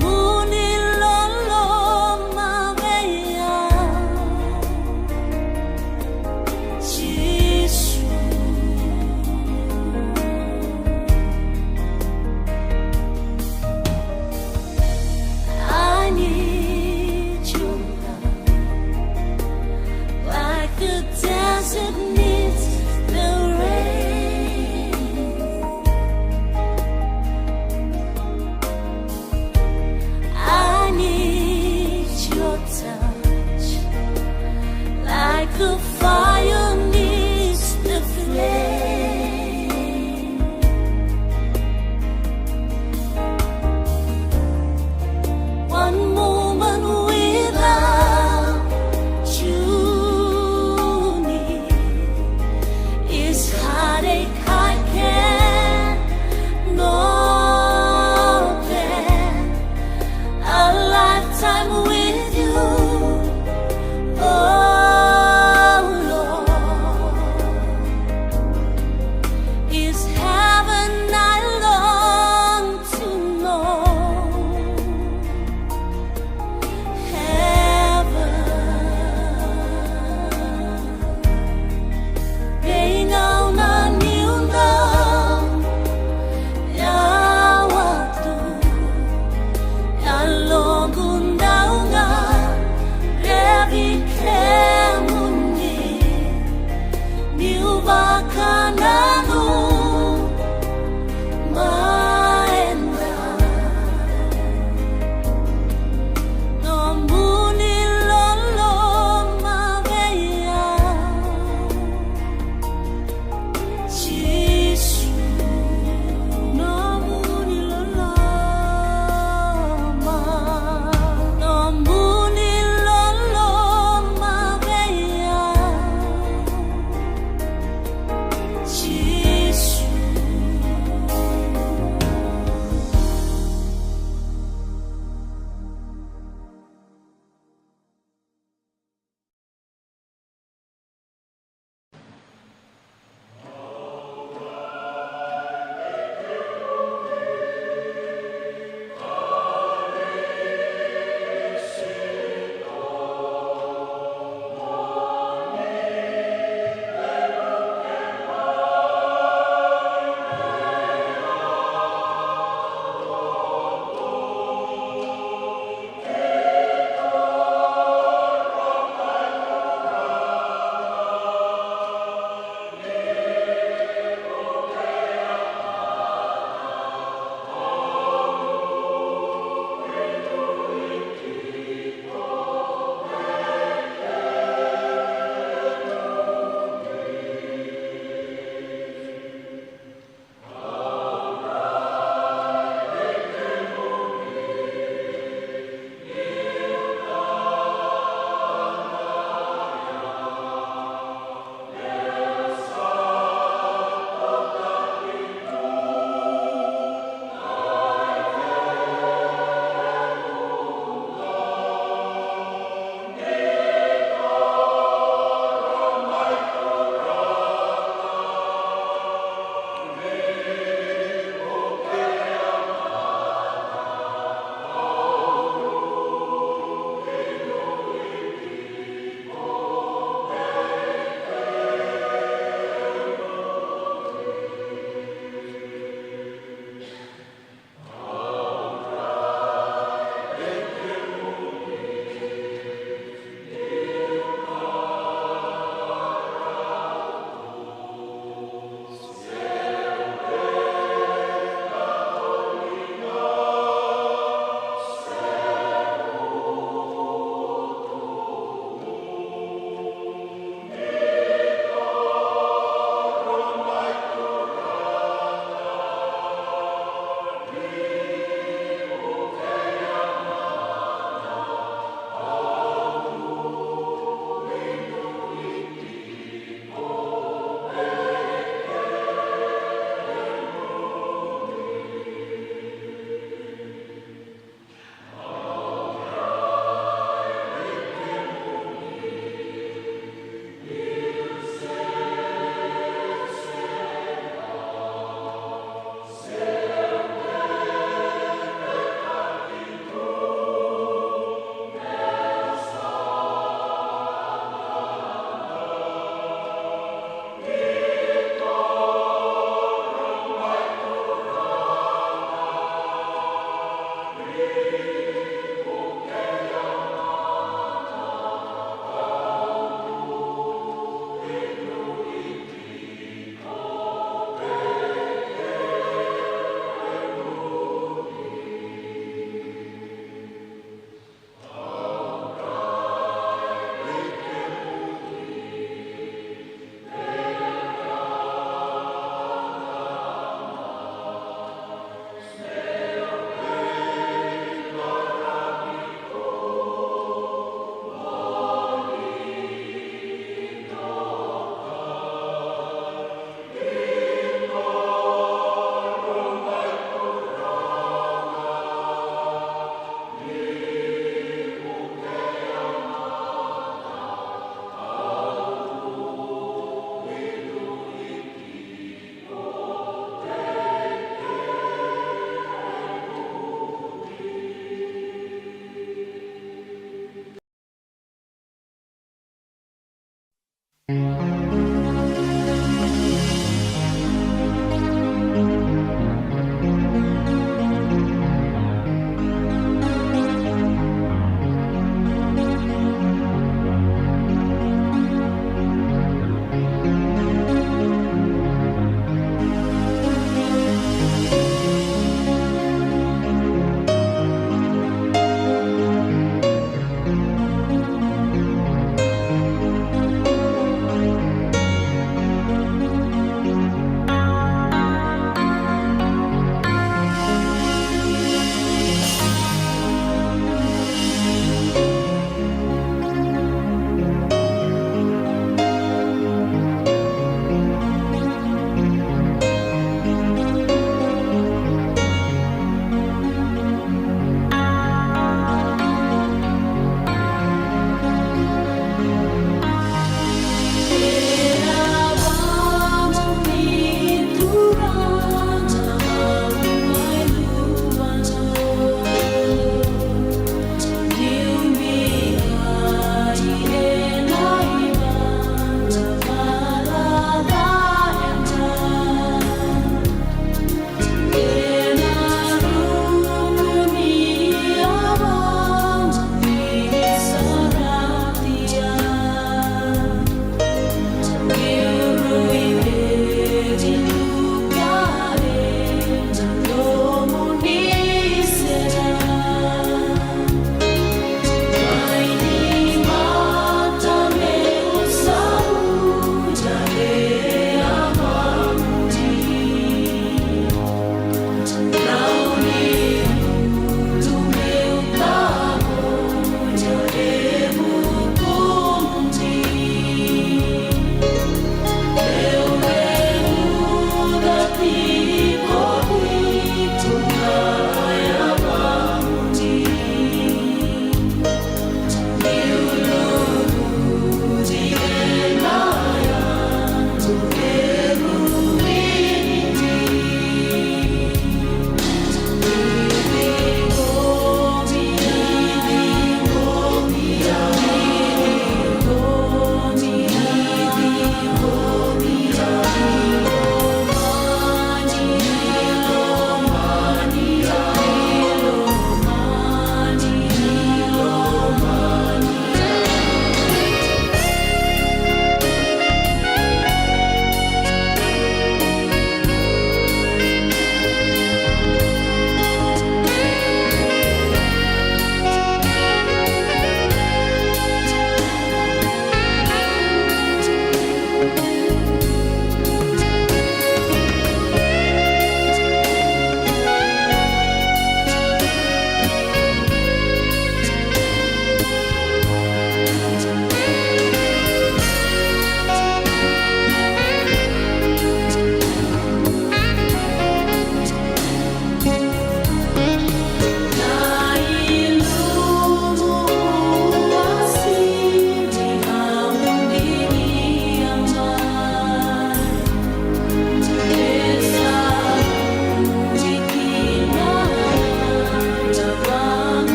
Moon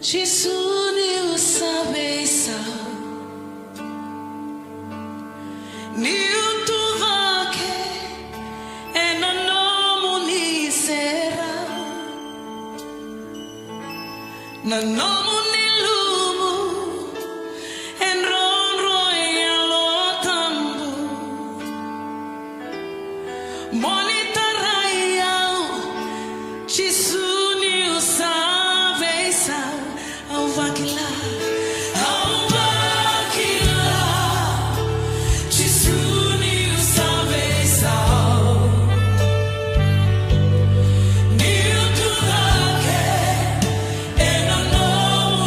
Chisuni usabesa ni utuvake enanomu ni sera nanomu ni lumu enronro yalotambu monita raiau chisuni usabesa Vakila, chisuni usabesa, ni utulake, enanomu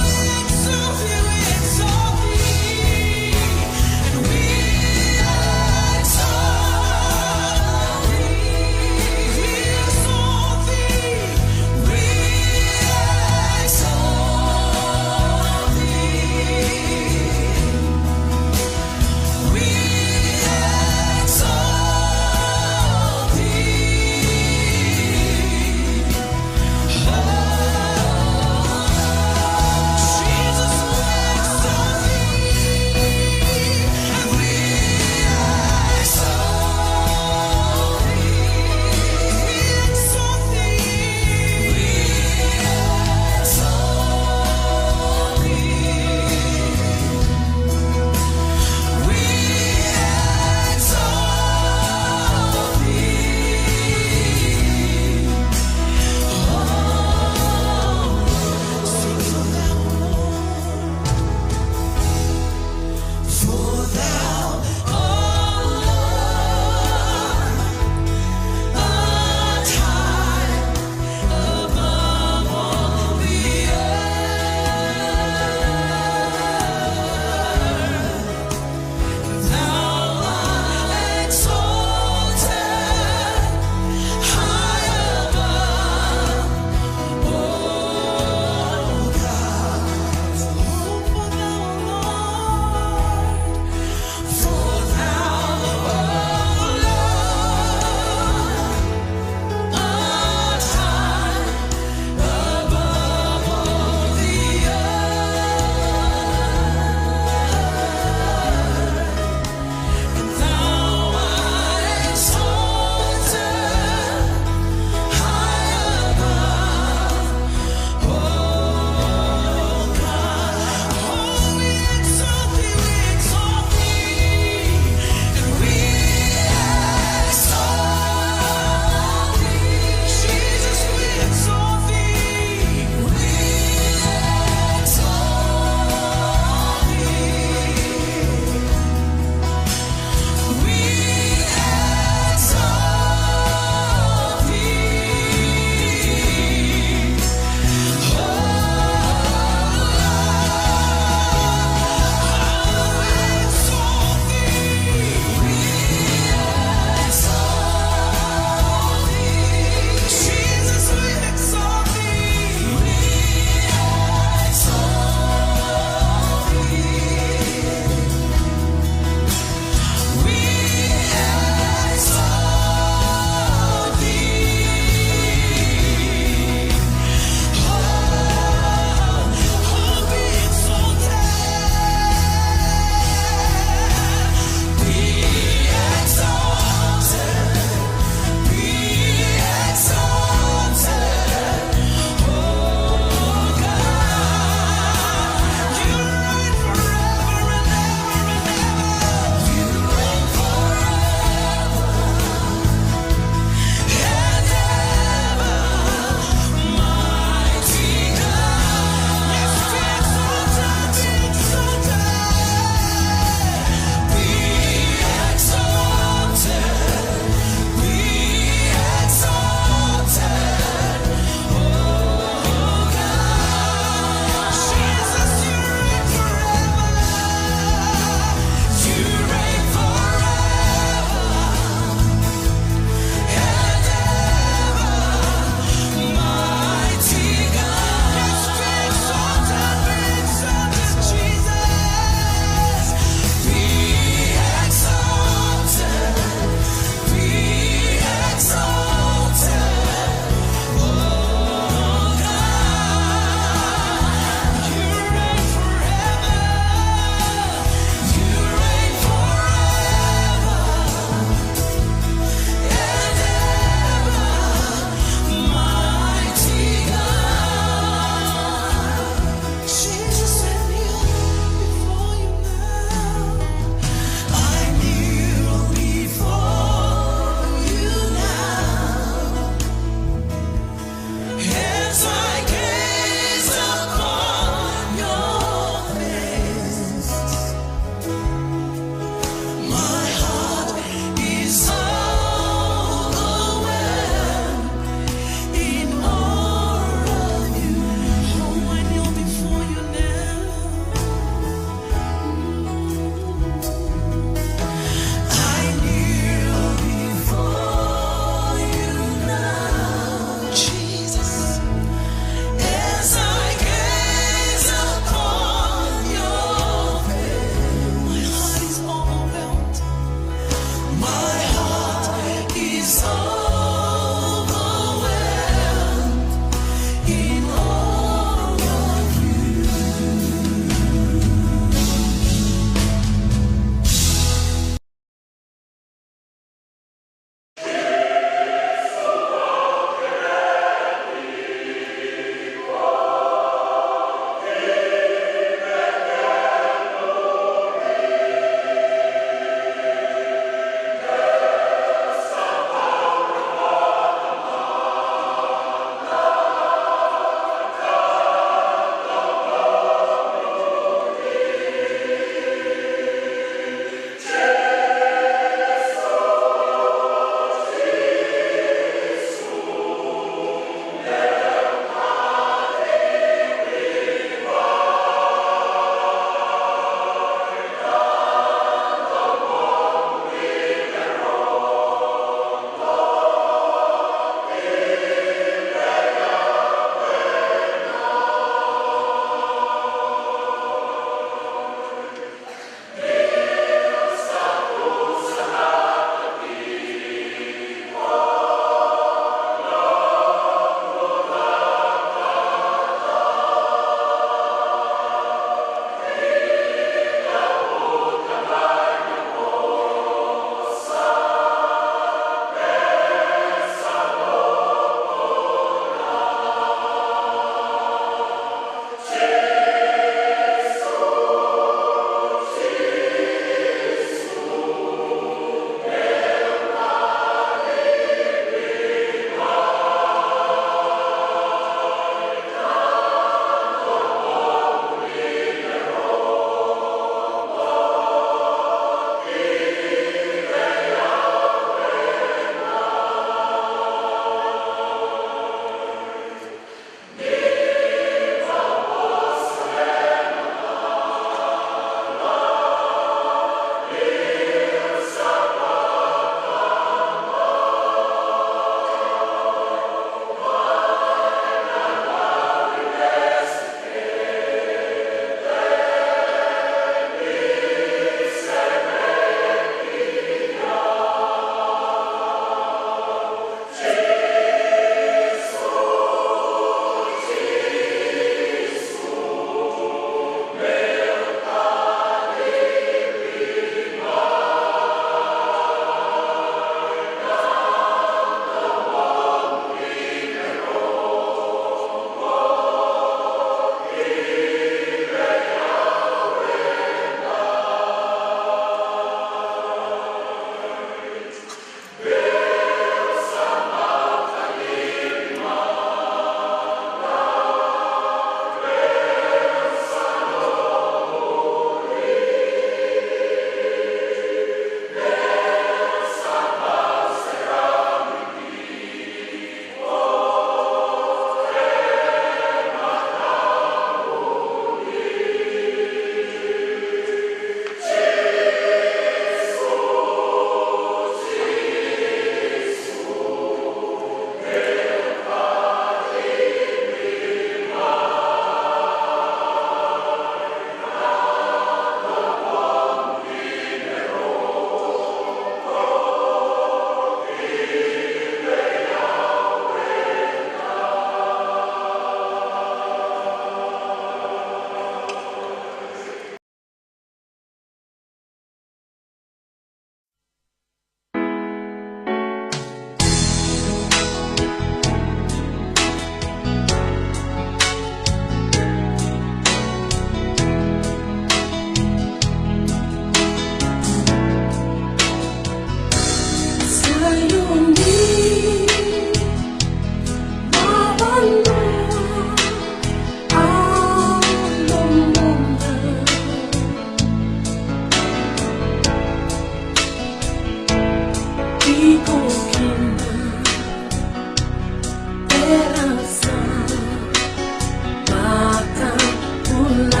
Oh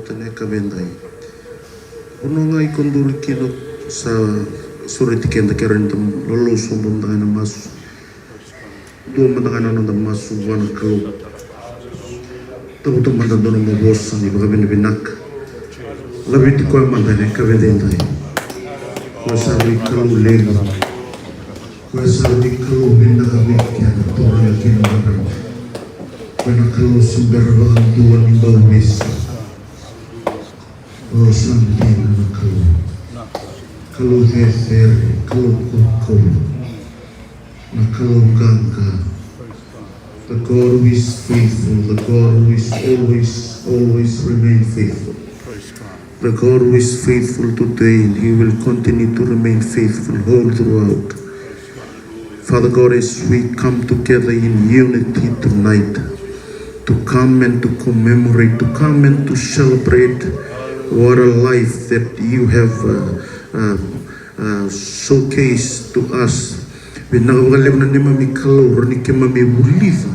tane kabendai. Unongai konduri kino sa suriti kenda keren tam lolo sumbum dana masu. Dua mandangana nanda masu wana kalau. Tabu mandan dono mo boss ni bagabin binak. Labi ti ko mandane kabendai. Ko sabi kalau lego. Ko sabi kalau binda kabi kya tora kino bagam. Ko kalau sumber bagam dua ni bawis. Oh sampai kalau hefer, kalau kukul, kalau gangga. The God who is faithful, the God who is always remain faithful. The God who is faithful today, and He will continue to remain faithful all throughout. Father God, as we come together in unity tonight, to come and to commemorate, to come and to celebrate. What a life that you have showcased to us. Binawalem na ni mami kalau ni kemami buliva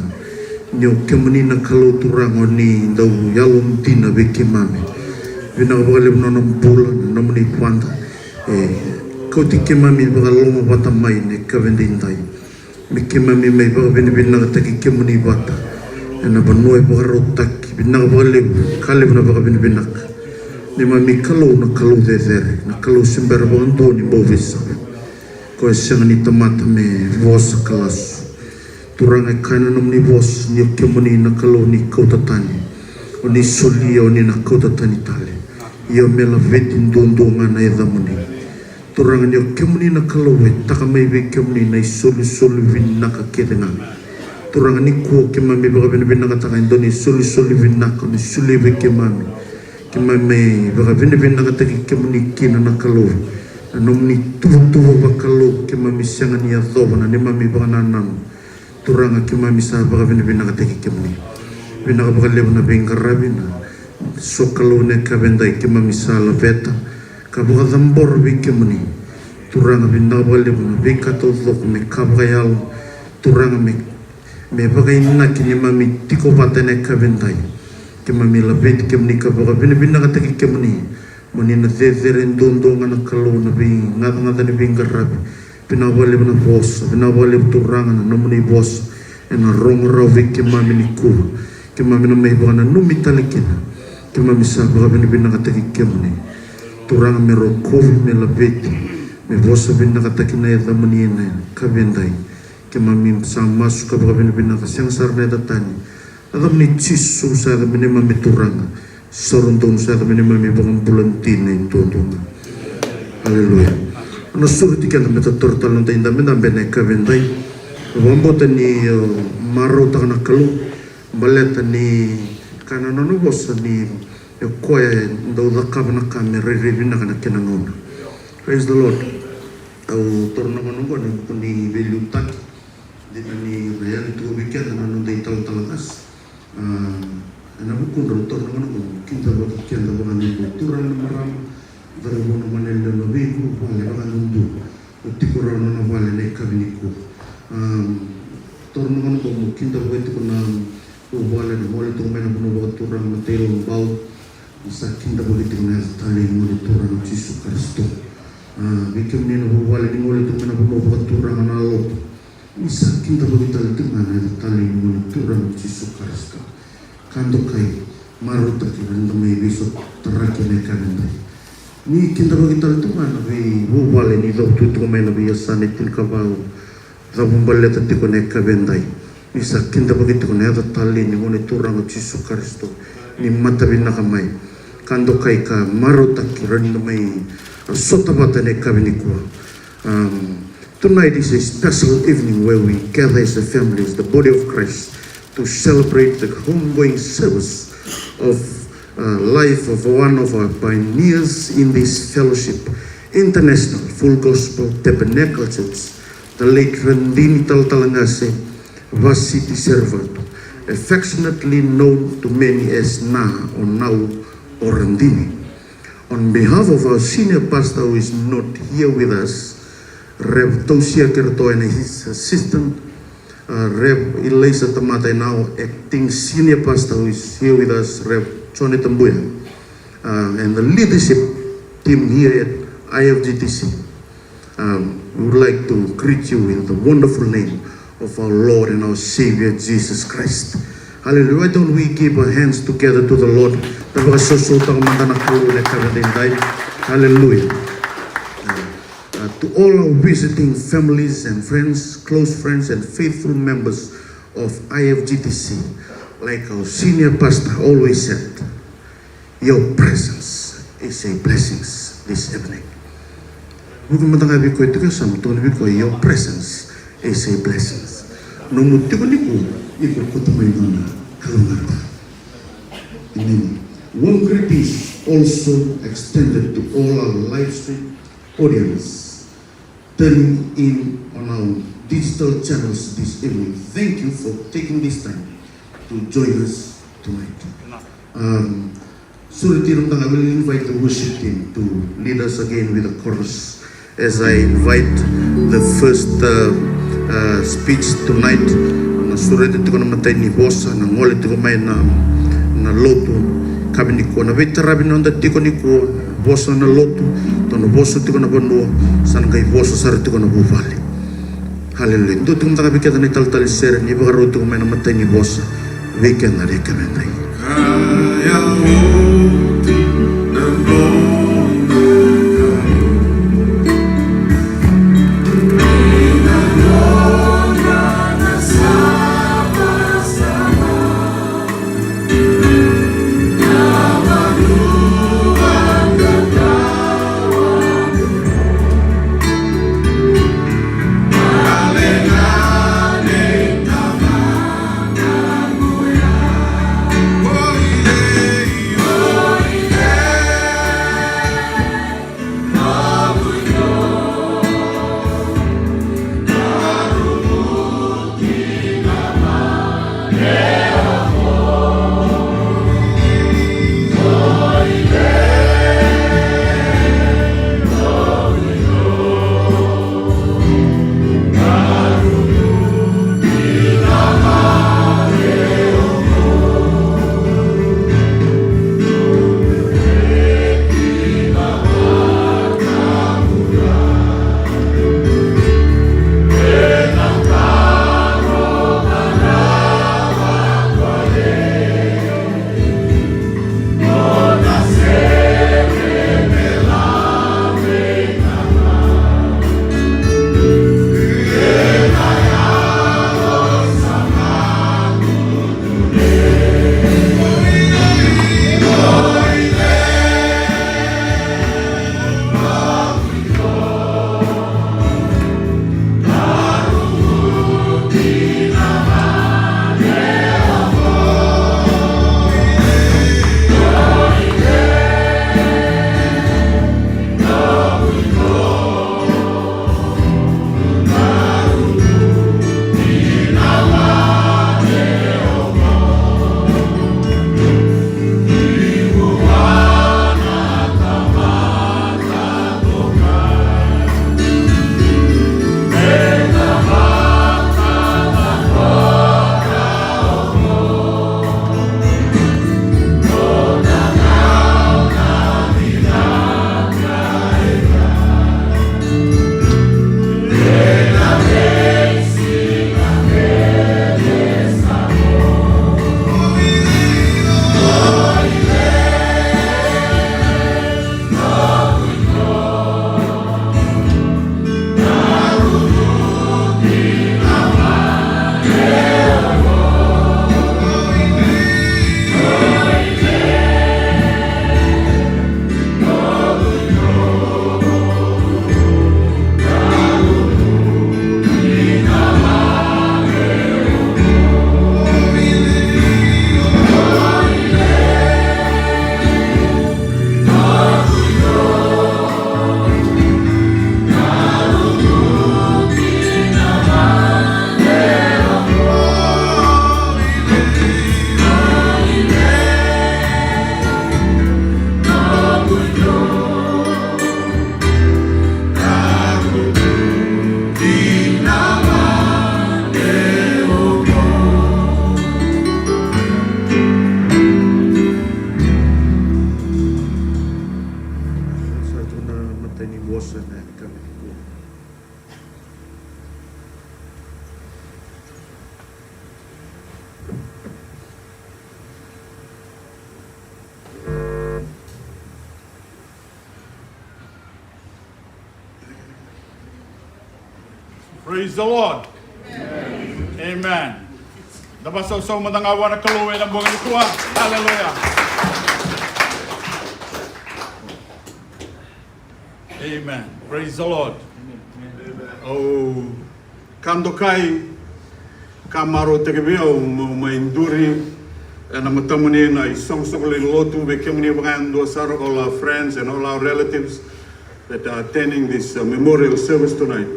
nyo kemani na kalau turango ni daw yalom tina beke mami. Binawalem na nambulan na mani kwanta. Kau ti kemami bagaloma bata mai ne kavendindai. Mi kemami mai baga binabinagtaki kemani bata. Na banuai bagarotaki binawalem kalem na baga binabinak. Ni mami kalau na kalau dezere na kalau simber bondo ni bovisa ko sanga ni tomata me vos kalas turanga kana nom ni vos ni kemoni na kalau ni kautatani oni soli oni na kautatani tale yo mela vetin dondo ngana edamuni turanga ni kemoni na kalau we takamai be kemoni na soli vinaka kedenga turanga ni ko kemami baga binaka taka indoni soli vinaka ni soli be kemami Kimame bagabini binakataki kemuni kina na kalau anomni tuwa bakalo kimami siangan ya thoba na ni mami bagananam turanga kimami sa bagabini binakataki kemuni binakabagalew na bingarabina so kalau ne kabendai kimami sa laveta kabagadambor bi kemuni turanga binakabagalew na bikatodok me kabagayal turanga me bagayna kini mami tiko batene kabendai kemami labet kemni kabaga bina kataki kemni mani na zezeren dondo ngana kalau na bing ngata ni bingarab pinawale na boss pinawale turanga na namuni boss na rong rawi kemami ni ku kemami na may bana numitalikina kemami sa baga bina kataki kemni turanga me rokov me labet me boss bina kataki na yada mani na kabendai kemami sa masuk kabaga bina kasyang sarne datani Adam ni cisu sa adam ni mami turanga, sorondong sa adam ni mami bangang bulantin na intondonga. Haleluya. Ano surti ka na metatortal ng tayo dami dami na ikabentay. Wambota ni maro ta na kalu, baleta ni kananonobos ni kuya daw dakab na kami riribin na kinangon. Praise the Lord. Au torna manungon kundi velutak. Di ni real itu bikin nanong tayo Talatala Qase. Anak pun rotor dengan kita buat kian dengan turun maram darabon manel lebih ku pale dengan undu utikuran na pale ne kabiniku turun dengan ko kita buat itu na ubale na mole tu mena buno buat turun matero bau sa kinda buat itu na tali mole turun Yesus Kristo bikin ni no ubale ni mole tu mena buno buat turun na lo isa kinda buat itu na tali mole turun Yesus Kristo kando kai maruta kiranda may biso teraki na kananda ni kinda bagital tu mana be bubale ni do tu may na biyasan itil kabaw da bumbale tati ko na kabendai ni sa kinda bagito ko na tali ni ngone turang Yesus Kristo ni matabin na kamay kando kai ka maruta kiranda may sota bata na kabiniko. Tonight is a special evening where we gather as a family, as the body of Christ, to celebrate the homegoing service of life of one of our pioneers in this fellowship, International Full Gospel Tabernacle Church, the late Radini Talatala Qase Vasiti Seduadua, affectionately known to many as Na or Now or Radini. On behalf of our senior pastor who is not here with us, Rev Tosia Kerto and his assistant, Rev Elisa Tamatay, now acting senior pastor who is here with us, Rev Johnny Tambuya, and the leadership team here at IFGTC. We would like to greet you in the wonderful name of our Lord and our Savior Jesus Christ. Hallelujah. Why don't we give our hands together to the Lord? Hallelujah. To all our visiting families and friends, close friends and faithful members of IFGTC, like our senior pastor always said, your presence is a blessing this evening. Your presence is a blessing. Warm greetings also extended to all our live stream audience turning in on our digital channels this evening. Thank you for taking this time to join us tonight. I will invite the worship team to lead us again with a chorus as I invite the first speech tonight. Surete tiko na matay ni bosa na ngole tiko may na loto kabi ni ko na veterabi na onda tiko ni ko bosa na loto to na bosa tiko na banua san kay bosa sar tiko na buvali. Hallelujah. Do tiko mtaka biketa ni Talatala Qase ni bagaro tiko may na matay ni bosa weekend na reka menday. Oh, yeah. tani wosa na kami ko. Praise the Lord. Amen. Dapat sa madangawa na kaluwi ng buong ikuha. Hallelujah. Amen. Praise the Lord. Oh, kando kai kamaro tegevio mainduri na matamuni na isong sokoli lotu bekemni bangando sar all our friends and all our relatives that are attending this memorial service tonight.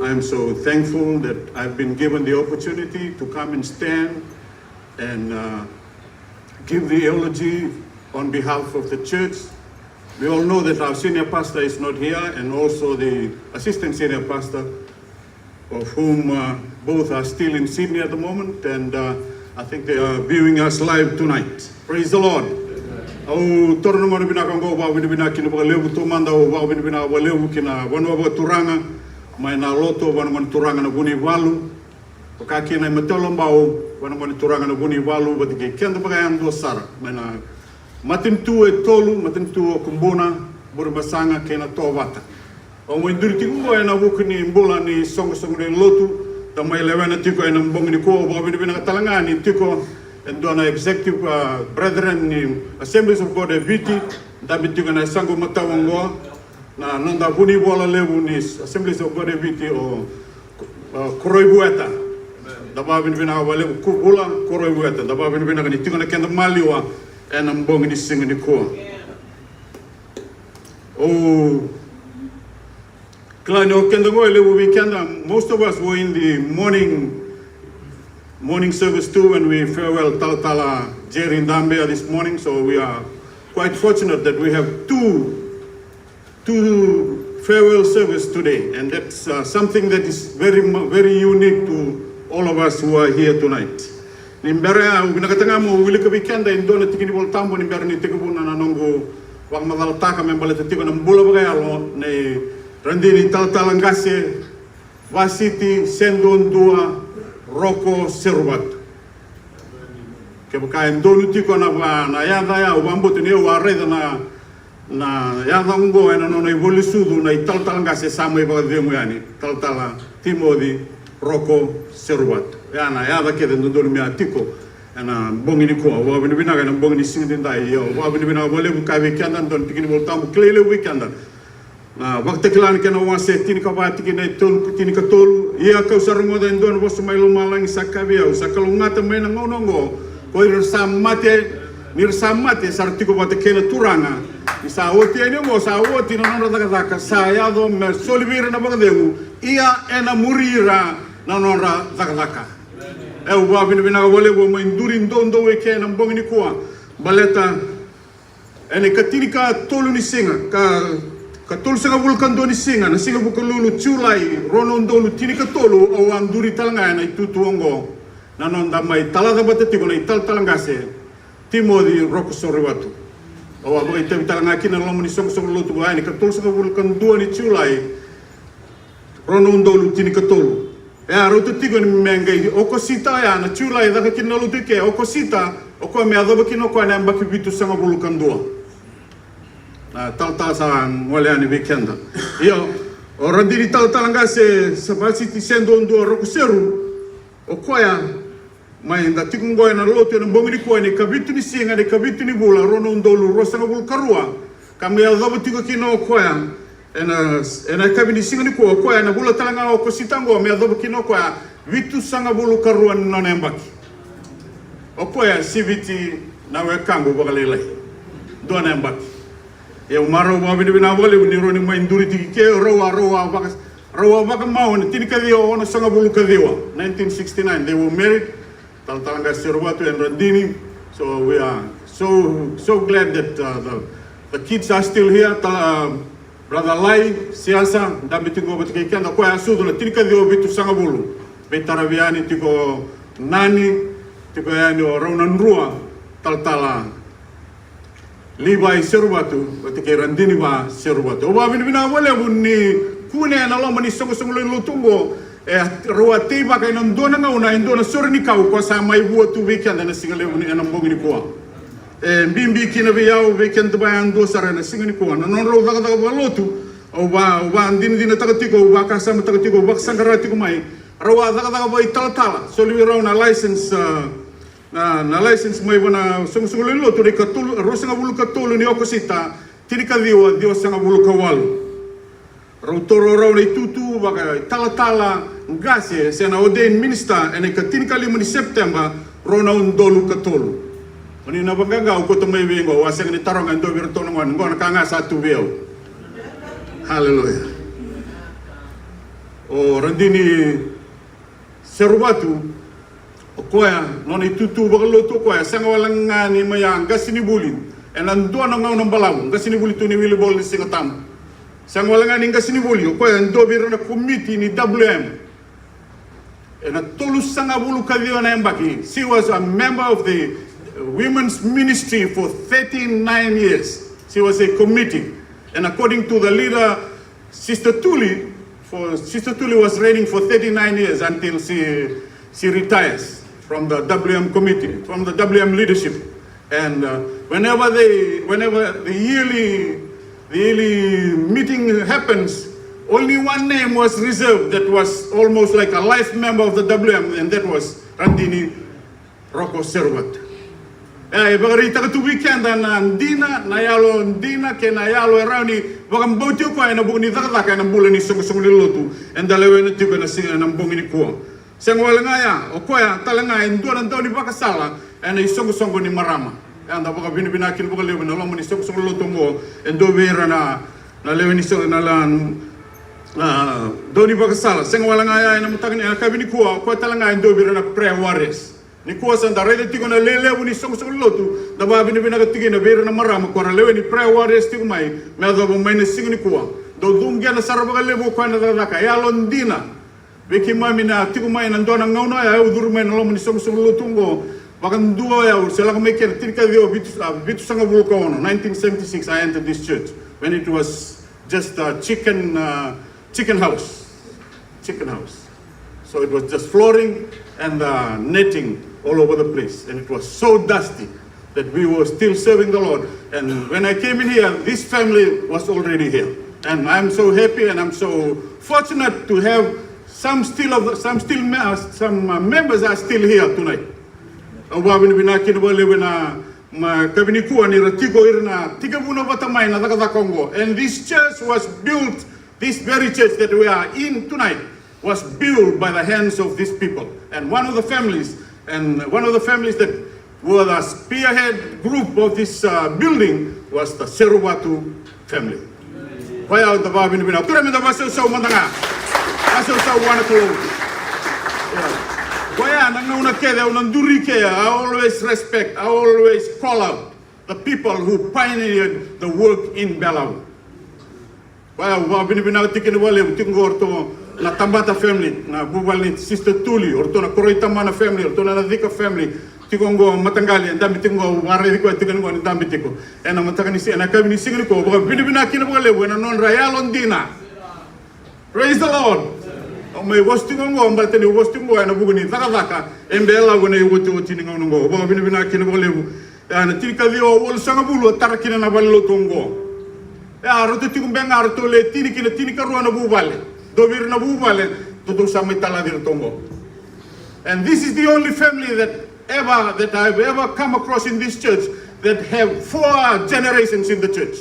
I am so thankful that I've been given the opportunity to come and stand and give the eulogy on behalf of the church. We all know that our senior pastor is not here, and also the assistant senior pastor, of whom both are still in Sydney at the moment, and I think they are viewing us live tonight. Praise the Lord. Au torno mo bina kango ba bina kina ba lewu to manda ba bina ba lewu kina wano ba turanga mai na loto wano man turanga na buni walu ka kina metolo mbao wano man turanga na buni walu ba ke kenda ba ando sara mai na matin tu e tolu, matin tu o kumbuna, burbasanga kena tovata. O mo induri tingo e na wukuni mbula ni songo ni lotu, tamai lewena tiko e na mbongi ni ko, babi ni talanga ni tiko, and dona executive brethren ni Assemblies of God Viti, dabi tiko na sango matawango, na nanda buni bola lewu ni Assemblies of God Viti o Koroibueta. Dababi ni bina walewu kubula Koroibueta, dababi ni bina ni tiko na kenda maliwa, and I'm going to sing in the choir. Oh, most of us were in the morning service too when we farewell Talatala Jerry in Dambia this morning. So we are quite fortunate that we have two farewell service today, and that's something that is very unique to all of us who are here tonight. Nimbera binakatanga mo wili ka weekend ay ndona tikini bol tambo nimbera ni tikubuna na nongo wang magaltaka membala tiko na mbula bagayalo ne Radini Talatala Qase Vasiti Seduadua Seruvatu. Kebaka ndonu tiko na yada ya wambo tene wareda na yada ngo ena no iboli sudu na Talatala Qase samai bagade mo yani Talatala Timodi Seruvatu. Yana yada kede ndonu mi atiko ana bongi ni ko wa bini bina kana bongi ni singin dai yo wa bini bina bole bu kawe kanda don tikini bol tambu klele weekend na waktu kelan kana wa se tini ka ba tikini tol tini ka tol ia ka usarmo da ndon bo sumailo malang sakabe au sakalungata mena ngonongo ko irsamate nirsamate sartiko ba tekena turanga isa oti ni mo sa oti no no daga ka sa ya do me solivir na bagdeu ia ena murira na nora daga e o wa bina wale wo induri ndondo we ke na mbongi ni kwa baleta ene katinika tolu ni singa ka tolu singa vulkan do ni singa na singa bukululu chulai rono ndolu tinika tolu o anduri talanga na itutuongo na nonda mai talada batetiko na Talatala Qase Timodi Seruvatu o wa boy te talanga kina lomo ni song lutu ba ni ka tolu singa vulkan do ni chulai rono ndolu tinika tolu ya roto tigo ni mengai okosita ya na chula ya daka kina lutu ke okosita oko me adoba kino ko na mbaki bitu sanga bulukan dua na talta sa ngole ani weekend yo o Radini Talatala Qase Vasiti Seduadua Seruvatu okoya mai nda tikungo na lotu na bongi ko ni kabitu ni singa ni kabitu ni bula rono ndolu rosanga bulkarua kame adoba tigo kino okoya ena kabini singani ko na bula talanga o ko sitango me adobo kino ko vitu sanga bulu karuan no nembaki o ko siviti na we kango bagalele do nembaki e o maro mo bina bole ni roni mo induri ke rowa baka mau ni tinika dio ona sanga bulu kadiwa 1969 they were married Talatala Qase Seruvatu and Radini, so we are so glad that the kids are still here. Brother Lai, siasa, dami tigo batike kanda ko asudo na tinika dio bitu sanga bulu. Betaraviani tigo nani, tigo yani o raunan rua Talatala Libai Seruvatu, ke Radini Seruvatu. O bina wale ni kune na loma ni songo le lutungo rua tiba kai nan dona ngauna indona sorni kau ko sa mai buatu weekend na singale ni na mbongi ko. Bimbi kina biau weekend ba ando sara na singani ko na non ro daga balotu o ba andin takatiko ba kasama takatiko ba sangarati ko mai rua daga ba Talatala so li na license na license mai bana songo le lotu ni katul rosanga bulu katul ni okosita tirika dio sanga bulu kawal. Rautoro rau nei tutu baka Talatala Qase sena ordained minister ene ka tinikali muni September rona undolu katolu. Mani na banganga ko to mai wengo waseng ni taronga ndo virto ngon ngona kanga satu beo. Hallelujah. O Radini Seruvatu o koya noni tutu baka lotu koya sanga walanga ni maya gasini bulin enan do na ngau nambalaw gasini buli tu ni wili bol ni singatam. Sang walanga ninga sinibulio ko en dobir na committee ni WM and a tolus sanga bulu kadio na embaki. She was a member of the women's ministry for 39 years. She was a committee, and according to the leader Sister Tuli was reigning for 39 years until she retires from the WM committee, from the WM leadership. And whenever the yearly meeting happens, only one name was reserved that was almost like a life member of the WM, and that was Radini Seruvatu. Bagari takatu weekend na ndina na yalo ndina ke na yalo erani bagam botio ko ena bugni takataka na bulani songo lotu and dalewe na tigo na singa na mbongi ni ko. Sengwala ya okoya talanga ndona ndoni bakasala ena songo ni marama. Anda baka binakin baka lewe na lomo ni songo lotu mo endo vera na lewe ni songo na lan doni bakasala sengwala ya ena mutagni na kabini ko talanga endo vera na prayer warriors. Ni kuasa da rele tigo na lele ni songo lotu da ba bina tigina na vera na marama ko lewe ni prayer warriors tigo mai me do bo mai ni singo ni kuwa do dungia na saraba lewe ko na da ka ya londina beki mami na tigo mai na ndona ngauna ya udur mai na lomo ni songo lotu ngo bakan dua ya sela ko meke tirka dio bitu sanga bulko ono 1976 I entered this church when it was just a chicken house. So it was just flooring and netting all over the place, and it was so dusty that we were still serving the Lord. And when I came in here, this family was already here, and I'm so happy and I'm so fortunate to have some members are still here tonight. And this church was built, this very church that we are in tonight was built by the hands of these people. And one of the families that were the spearhead group of this building was the Seruvatu family. I always respect, I always call out the people who pioneered the work in Belawu. Na Tambata family, na Buwali Sister Tuli, or to na Koroitamana family, or to na Nadika family, Tikongo Matangali, and Damitingo, Wariko, Tikongo, and Damitiko, and a Matanisi, and a Cabini Singapore, but Binibina Kinabale, when a non Rayal Dina. Praise the Lord. Oh, my was Tikongo, but then it was Tingo and a Buguni, Taravaka, and Bella when they were to Tinongo, Binibina Kinabale, and Tikavio, all Sangabulu, Tarakin and Avalo Tongo. Rotikumbenga, Tole, Tinika, Tinika, Ruana Buvale. And this is the only family that I've ever come across in this church that have 4 generations in the church.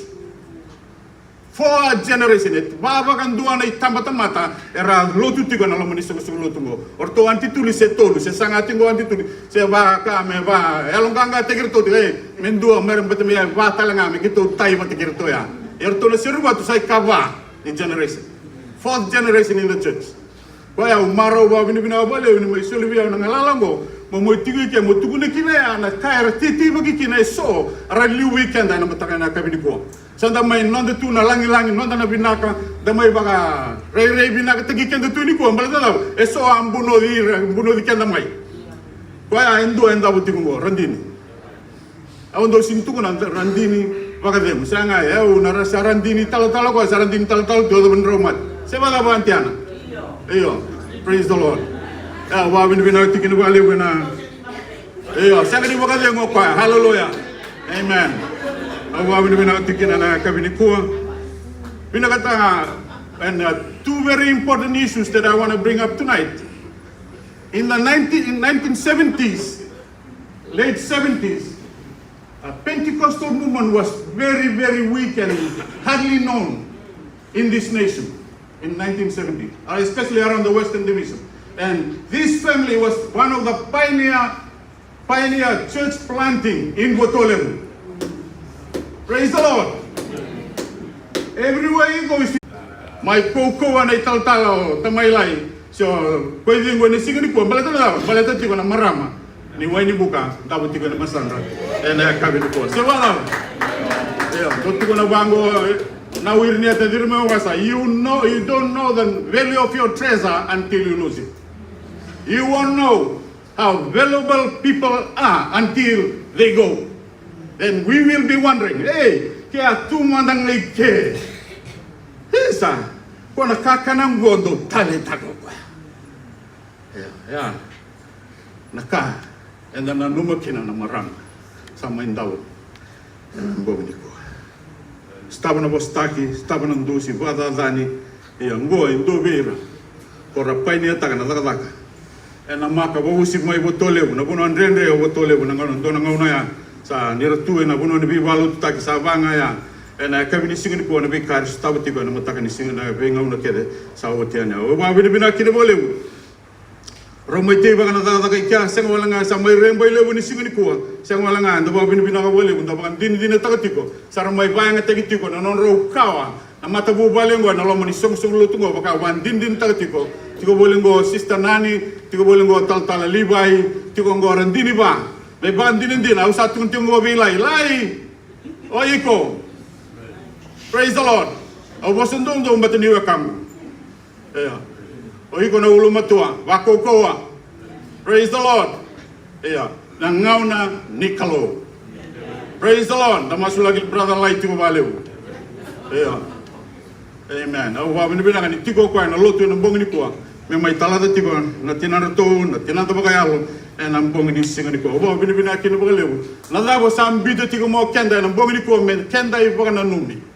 4 generations. Baba kan dua na tamata era lotu tigo na lomo ni so lotu or to antituli se tolu se sanga tingo antituli se ba ka me ba elonganga tegirto de men dua mer betemi ba talanga me gitu tai ba tegirto ya. Erto na Seruvatu sai kava in generation. 4th generation in the church. Waya umaro wa binibina bale ni mai solivia na ngalalango mo mo tigi ke mo tugune kine na kaira titi bagi kine so rally weekend na mataka na kabini ko. Sanda mai nonde tu na langi nonda na binaka da mai baga rei binaka tigi kende tu ni ko mbala eso ambuno di kenda mai. Waya endo enda butingo randini. Awon do sintu ko na randini wakadem sanga ya unara Radini Talatala Qase Radini Talatala Qase Seba da bantiana. Iyo, praise the Lord. Ya wabin bina tikin wali bina. Iyo, sanga di wakadem ngokwa. Hallelujah. Amen. Wabin bina tikin na kabini kuwa. Bina kata and two very important issues that I want to bring up tonight. In the 1970s, late 70s, a Pentecostal movement was very, very weak and hardly known in this nation in 1970, especially around the Western Division. And this family was one of the pioneer church planting in Votualevu. Praise the Lord. Everywhere you go, my koko na Talatala tamailai. So, pwede ngo ni siguri ko balata tiko na marama ni Wainibuka dapat tiko na masandra. And kabin ko. So wala. Yeah, tiko na bango na wirni ata dirme wasa. You don't know the value of your treasure until you lose it. You won't know how valuable people are until they go. Then we will be wondering, hey, kaya tumandang like. Hesa, kona kakanang godo talentago kwa. Yeah, naka, and then nanumakina na marang sa maindaw. Mbogni ko. Staba na bostaki, staba na dusi, bada dani, ngo indo beira. Kora paini ataka na zakadaka. And amaka bawusik mai Votualevu, na buno andrendre Votualevu na ngono dona ngona ya sa niratu na buno ni biwalu taki sa banga ya. And I kabini singin ko na bikar stabati ko na mataka ni singin na bengaw na kede sa hotianya. O mabini bina kinabolewu. Romite ba kana tata kay kya sang wala nga sa may rainbow lewu ni singin ko. Sang wala nga ndo mabini bina ka bolewu ndo ba din takati ko. Sara may bayang tagiti ko na non ro kawa. Na matabu balengo na lomo ni song lutungo baka wan din takati ko. Tiko bolengo sister nani, tiko bolengo Talatala libai, tiko ngoran dini ba. May ban din au sa tungo bilai lai. O iko. Praise the Lord. O bosondong dong bataniwa kamu. Yeah. O iko na ulo matua, wakokoa. Praise the Lord. Yeah. Nangauna nikalo. Praise the Lord. Namasulagi brother light to value. Yeah. Amen. O wabini bilang ni tiko kwa na lotu na bongi kwa. Me mai talada tiko na tinarato na tinanta bagayalo. And I'm bonging this singing ko. O wabini bilang kina bagalewu. Na dabo sam bida tiko mo kenda na bongi ko men kenda ibaga na numi.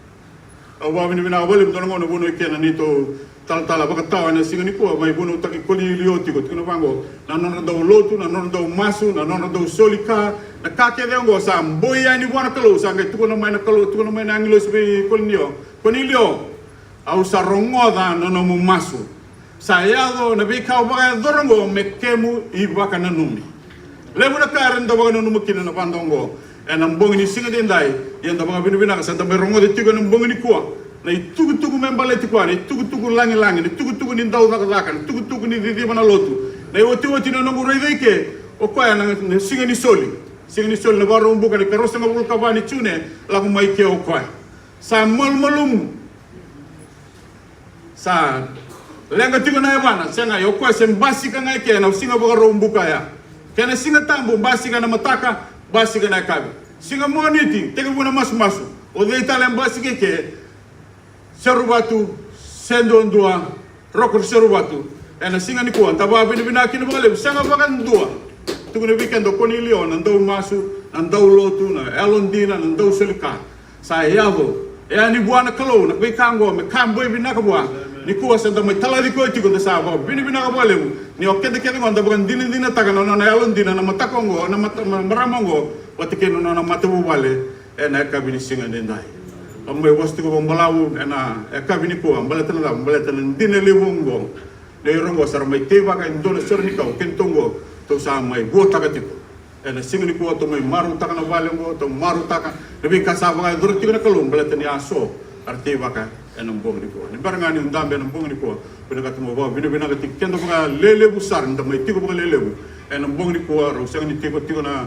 Wabini bina wale mtono ngono buno ikena nito Talatala bakatawa na singa niko mai buno taki koli lioti ko tino bango na nona do lotu na nona do masu na nona do solika na kake dengo sa mboya ni bwana kalo sa ngai tuko na mai na kalo tuko na mai na anglo sbe konilio au sa rongoda na no mu masu sa yado na bika ba dorongo mekemu ibaka na numi lebu na karen do bagano numukina na pandongo and ang bongi ni singa dendai yan da mga binibina ka sa da merongo de tigo ng bongi ni kuwa na itugu-tugu membaleti kuwa na itugu-tugu langi-langi na itugu-tugu ni daw zakadaka na itugu-tugu ni didi na lotu na iwati-wati na nanguro ideke o kwa na singa ni soli na baro umbuka ni karosa nga bulka ba ni tune lagu maike o kwa sa malmalum sa lenga tigo na yabana senga yo kwa sembasi ka nga ike na singa baro umbuka ya kaya singa tambo basi ka na mataka basi ka na kabi. Singa moniti, teka muna masu-masu. O de Italian basi ke Seruvatu, Seduadua, Seruvatu. E na singa ni kuwa, taba binibinaki na bagalew, singa bakan dua. Tuko na weekend o konilio, nandaw masu, nandaw lotu, na elondina, nandaw solika. Sa yavo, e ani buwa na kalo, nakbikango, me kamboy binakabuwa. Ni kuwa sa may taladi ko iti ko da sa ako. Binibina ka balew. Ni okede-kede ko, dabagan din taga na elondina, na matakongo, na maramongo, watikeno na matabu bale, e na kabinisingan din dahil. Ang may wasti ko bang malawu, e na kabini ko, ang balatan na dinalibonggo. Na irongo, sara may teba ka, indo na sornikaw, kintungo, to sa may buota ka tiko. E na singan ko, to may maruta ka na balengo, to maruta ka, nabi kasama ka, durot ko na kalong, balatan ni aso, arteba ka, e nang bongni ko. Ni barangani yung dambe ng bongni ko, pinagatumo ba, binibinagatik, kendo mga lelebu sar, nda may tiko mga lelebu, e nang bongni ko, ro siya ni tiko na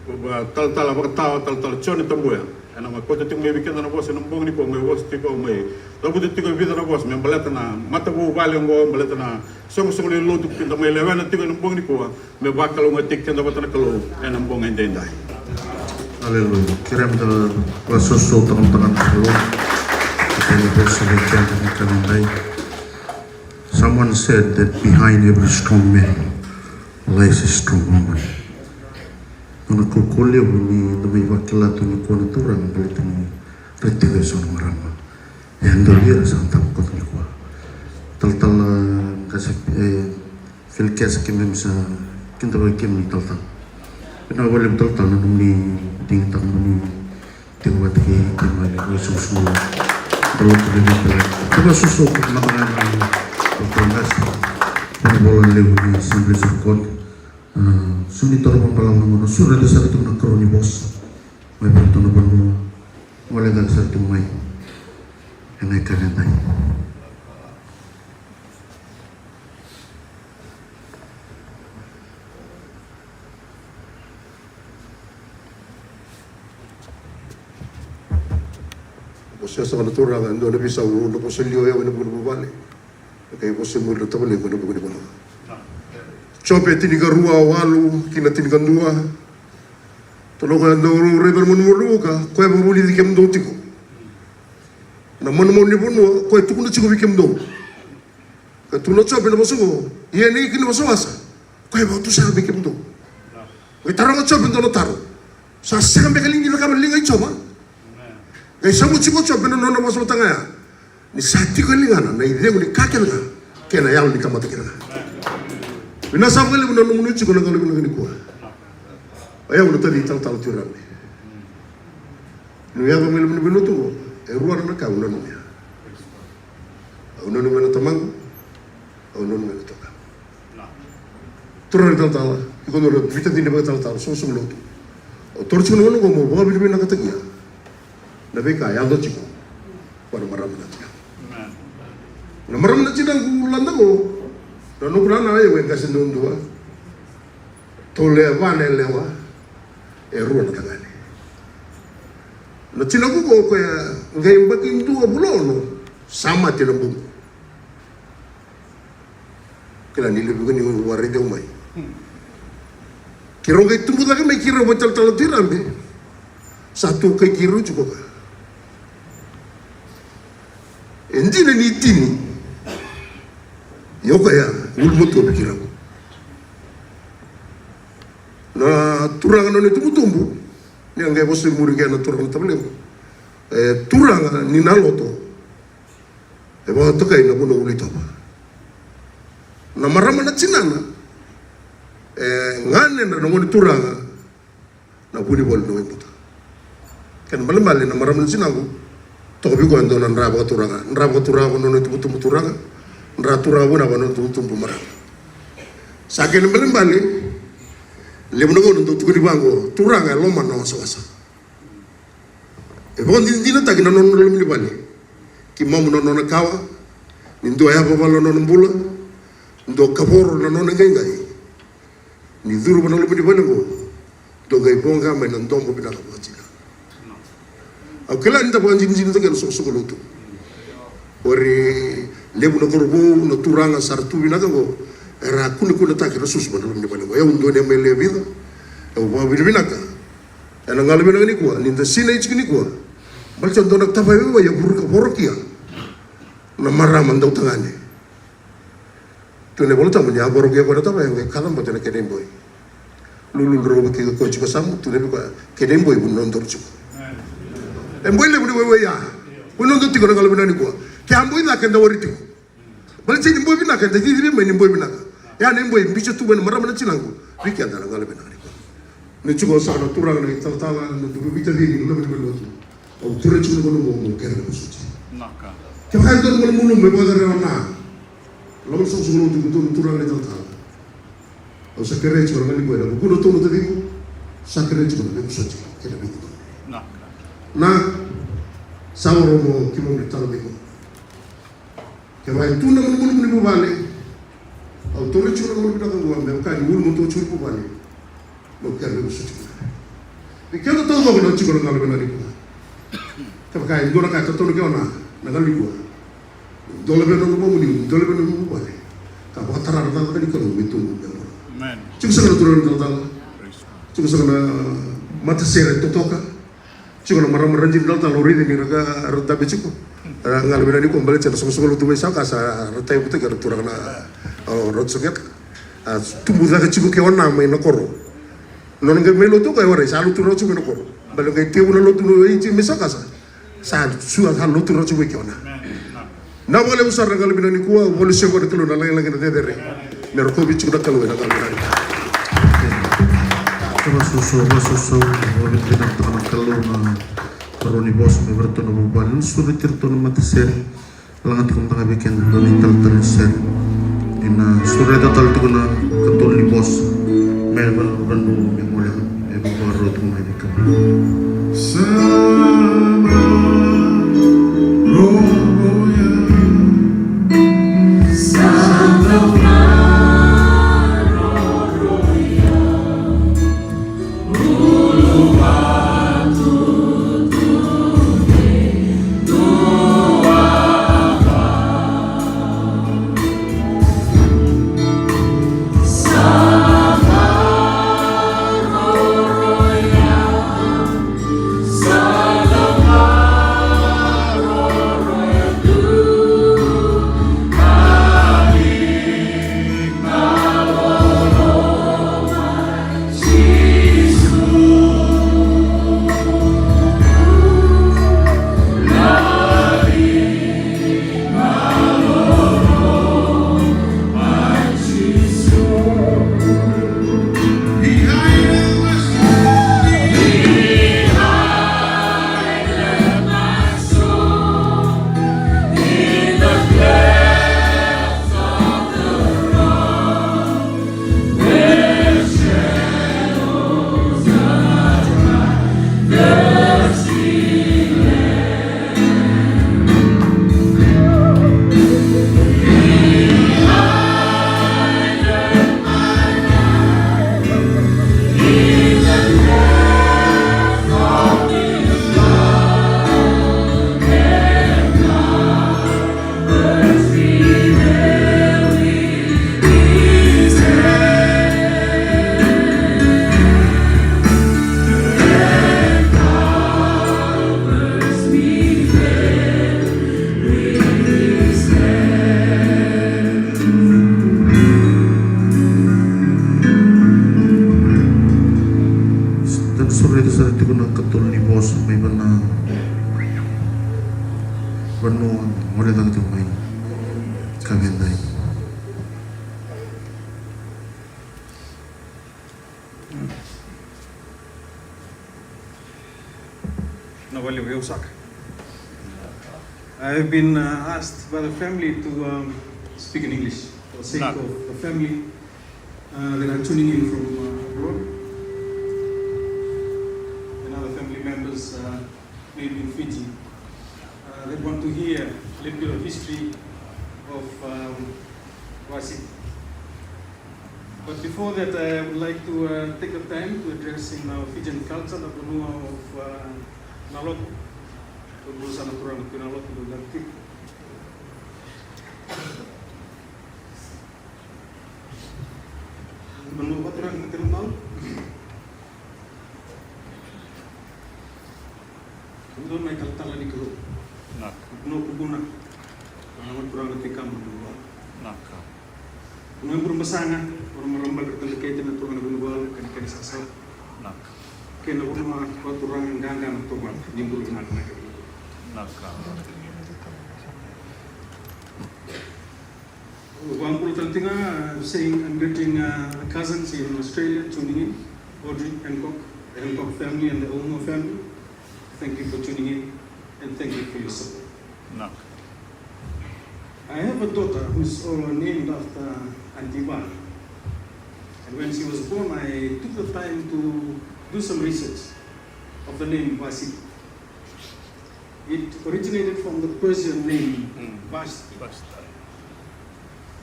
Talatala bakatawa, Talatala chone tambuya. Ana makota tiko may weekend na boss, nang bongni ko, may was tiko may, dapat tiko vida na boss, may balata na matabu balengo, balata na song-song le lotu, kendo may lewan na tiko nang bongni ko, may bakalo nga tik, kendo bata na kalo, e nang bongni dendai. Haleluya. Kirim da wasoso tangan dulu. Someone said that behind every strong man lies a strong woman. Nuna kukulia ni dami wakila tu ni kuana turang balik ni retiwe son marama. Yang dolir santam kot ni kuah. Talatala Qase filkes kemem sa kinta bagian ni taltal. Kena boleh taltal nuni tingtang nuni tingwat ke kemana susu. Kalau terlibat coba susu kemana berkonas perbolan lewu sambil sekon suni torong palang ngono sudah ada satu nak kroni bos mai bertemu bantu boleh dah satu mai yang kena tanya Saya sangat turang ando na bisa uno ko sa liyo na bubali. Kaya ko semua na tabale ko na bugani ko. Chope tiniga rua walu kina tiniga dua. Tolong ando rebel mun ka ko e bubuli di kem do tiko. Na mon ni bono ko tu kuna chiko bikem do. Ka tu no chope na masugo. Ye ni kini masawasa. Ko e tu sa bikem do. Ko tarang chope ndo no taro. Sa sambe kalingi la kam linga choma. Kaya samu chico chope no no maso tanga ni sati ko lingana na ide ni kakena kena yalo ni kamata kena bina samu le no no chico no ngalo ni ko aya uno tadi tal turan ni ya ngalo ni bino tu e ruar na ka uno no ya uno no mena tamang uno no mena toka turan tal ko no vita di ne tal so lo o torchi no no mo ba bi na katakia Naveicovatu yang chico para maram na chico. Na maram na chico landa ko. Na no kuna na ye wenga sendundua. Tole vane lewa. Ruwa na tangani. Na chico ko ya ngai mbaki ndua bulono sama tinambungu. Kila nile bugani waride umai. Kiro ngai tumbu lagi mai kiro batal tirambe. Satu kai kiro juga. Endine ni tini yoko ya ulmuto bikira na turanga no tumbu ni ngai bosu murige na turanga table turanga ni naloto e ba to kai na bono ulito na marama na chinana ngane na ngoni turanga na buni bol no imbuta kan balmale na marama na chinangu Tobi ko ando nan rabo turanga no tumu turanga nra turanga na no tumu marang saken mbali le mo no tukudi bango turanga lo man no sawasa e bon dina tagina no no mi bali ki mamu no no kawa ndo ya baba no no mbula ndo kaboro no no ngai ni duru no mi bali go do gai bonga me no ndombo bina ko Kela nita bukan jin tak sok lutu. Ori lebu na korbo na turanga sartu bina ko era kuna tak rasus mana ni bana. Ya undo ne mele vida. Ya wa bina ka. Ya ngal bina ni ko ninta sina ich ni ko. Balcon do nak tabai wa ya burka borokia. Na marama ndau tangane. Tu ne bolta mun ya borokia ko tabai ngai kalam batena kedem boy. Lulu roba ke ko chiko samu tu ne ko kedem boy bun non dorchu. Emboile budi ya. Uno ndo tiko ngalo binani kwa. Ki amboi na kenda woriti. Bali chini mboi bina kenda jiri me ni mboi bina. Ya ne mboi mbicho tu bena marama na chinangu. Wiki anda ngalo binani kwa. Ne chugo sa no turanga na Talatala no tu bita dini no bina no. O ture chugo no mo kera no suci. Naka. Ki ha ndo mo mo me boda re na. Lo so so no tu turanga na Talatala. O sa kere chugo ngani kwa. Ko no to no te digo. Sa kere chugo no suci. Kera bina. Naka. Na sawro mo kimo ni talo biko ke vai tu na mo ni bubale au to re chura mo bita ko ambe ka ni mo to chura bubale mo ka re suti ni ke to go no chura ngalo na ni ka ka ndora ka to no ke ona na ngali ko dole be no mo ni dole be no bubale ka ba tara na ni ko no bitu amen chuk sa no turo no dal chuk sa na mata sere totoka chiko na mara jin dal talo ri ni raga rada be chiko ngal bena ni ko mbale chana so lu tuwe sa ka sa rata yute ga turang na rot soget tumbu da chiko ke wana mai na koro non ngal melo to ka wore sa lu turo chiko na koro bale ngai te una lo tuno i chi mesa ka sa su ha lo turo chiko ke wana na wale usar ngal bena ni ko wole sego de tulo na la na de re mero ko bi chiko da kalo na ngal Susu wabit pinang tangan kalau na Roni bos may berto na buban sulit tirto na matiseri langat kong tanga bikin Radini Talatala Qase ina sulit atal to na katuli bos may bandu memorial e baro to may bikin sama roya sama I've been asked by the family to speak in English for the sake of the family that are tuning in from abroad and other family members maybe in Fiji that want to hear a little bit of history of Vasiti. But before that, I would like to take the time to address in our Fijian culture the Bunua of Nalok. Berusaha kurang kenalot itu nanti. Menurut orang kenal, untuk mereka Talatala di grup. Nak. Menurut kubuna, orang kurang ketika berdua. Nak. Menurut bermesangan, orang merambal keterkaitan dengan orang berdua kan sasar. Nak. Kena rumah waktu orang ganggang atau apa, nimbul dengan mereka. One important thing I'm saying, I'm getting cousins in Australia tuning in, Audrey, Hancock, the Hancock family and the Olmo family. Thank you for tuning in and thank you for your support. I have a daughter who's named after Auntie Wan. And when she was born, I took the time to do some research of the name Vasiti. It originated from the Persian name Vasiti,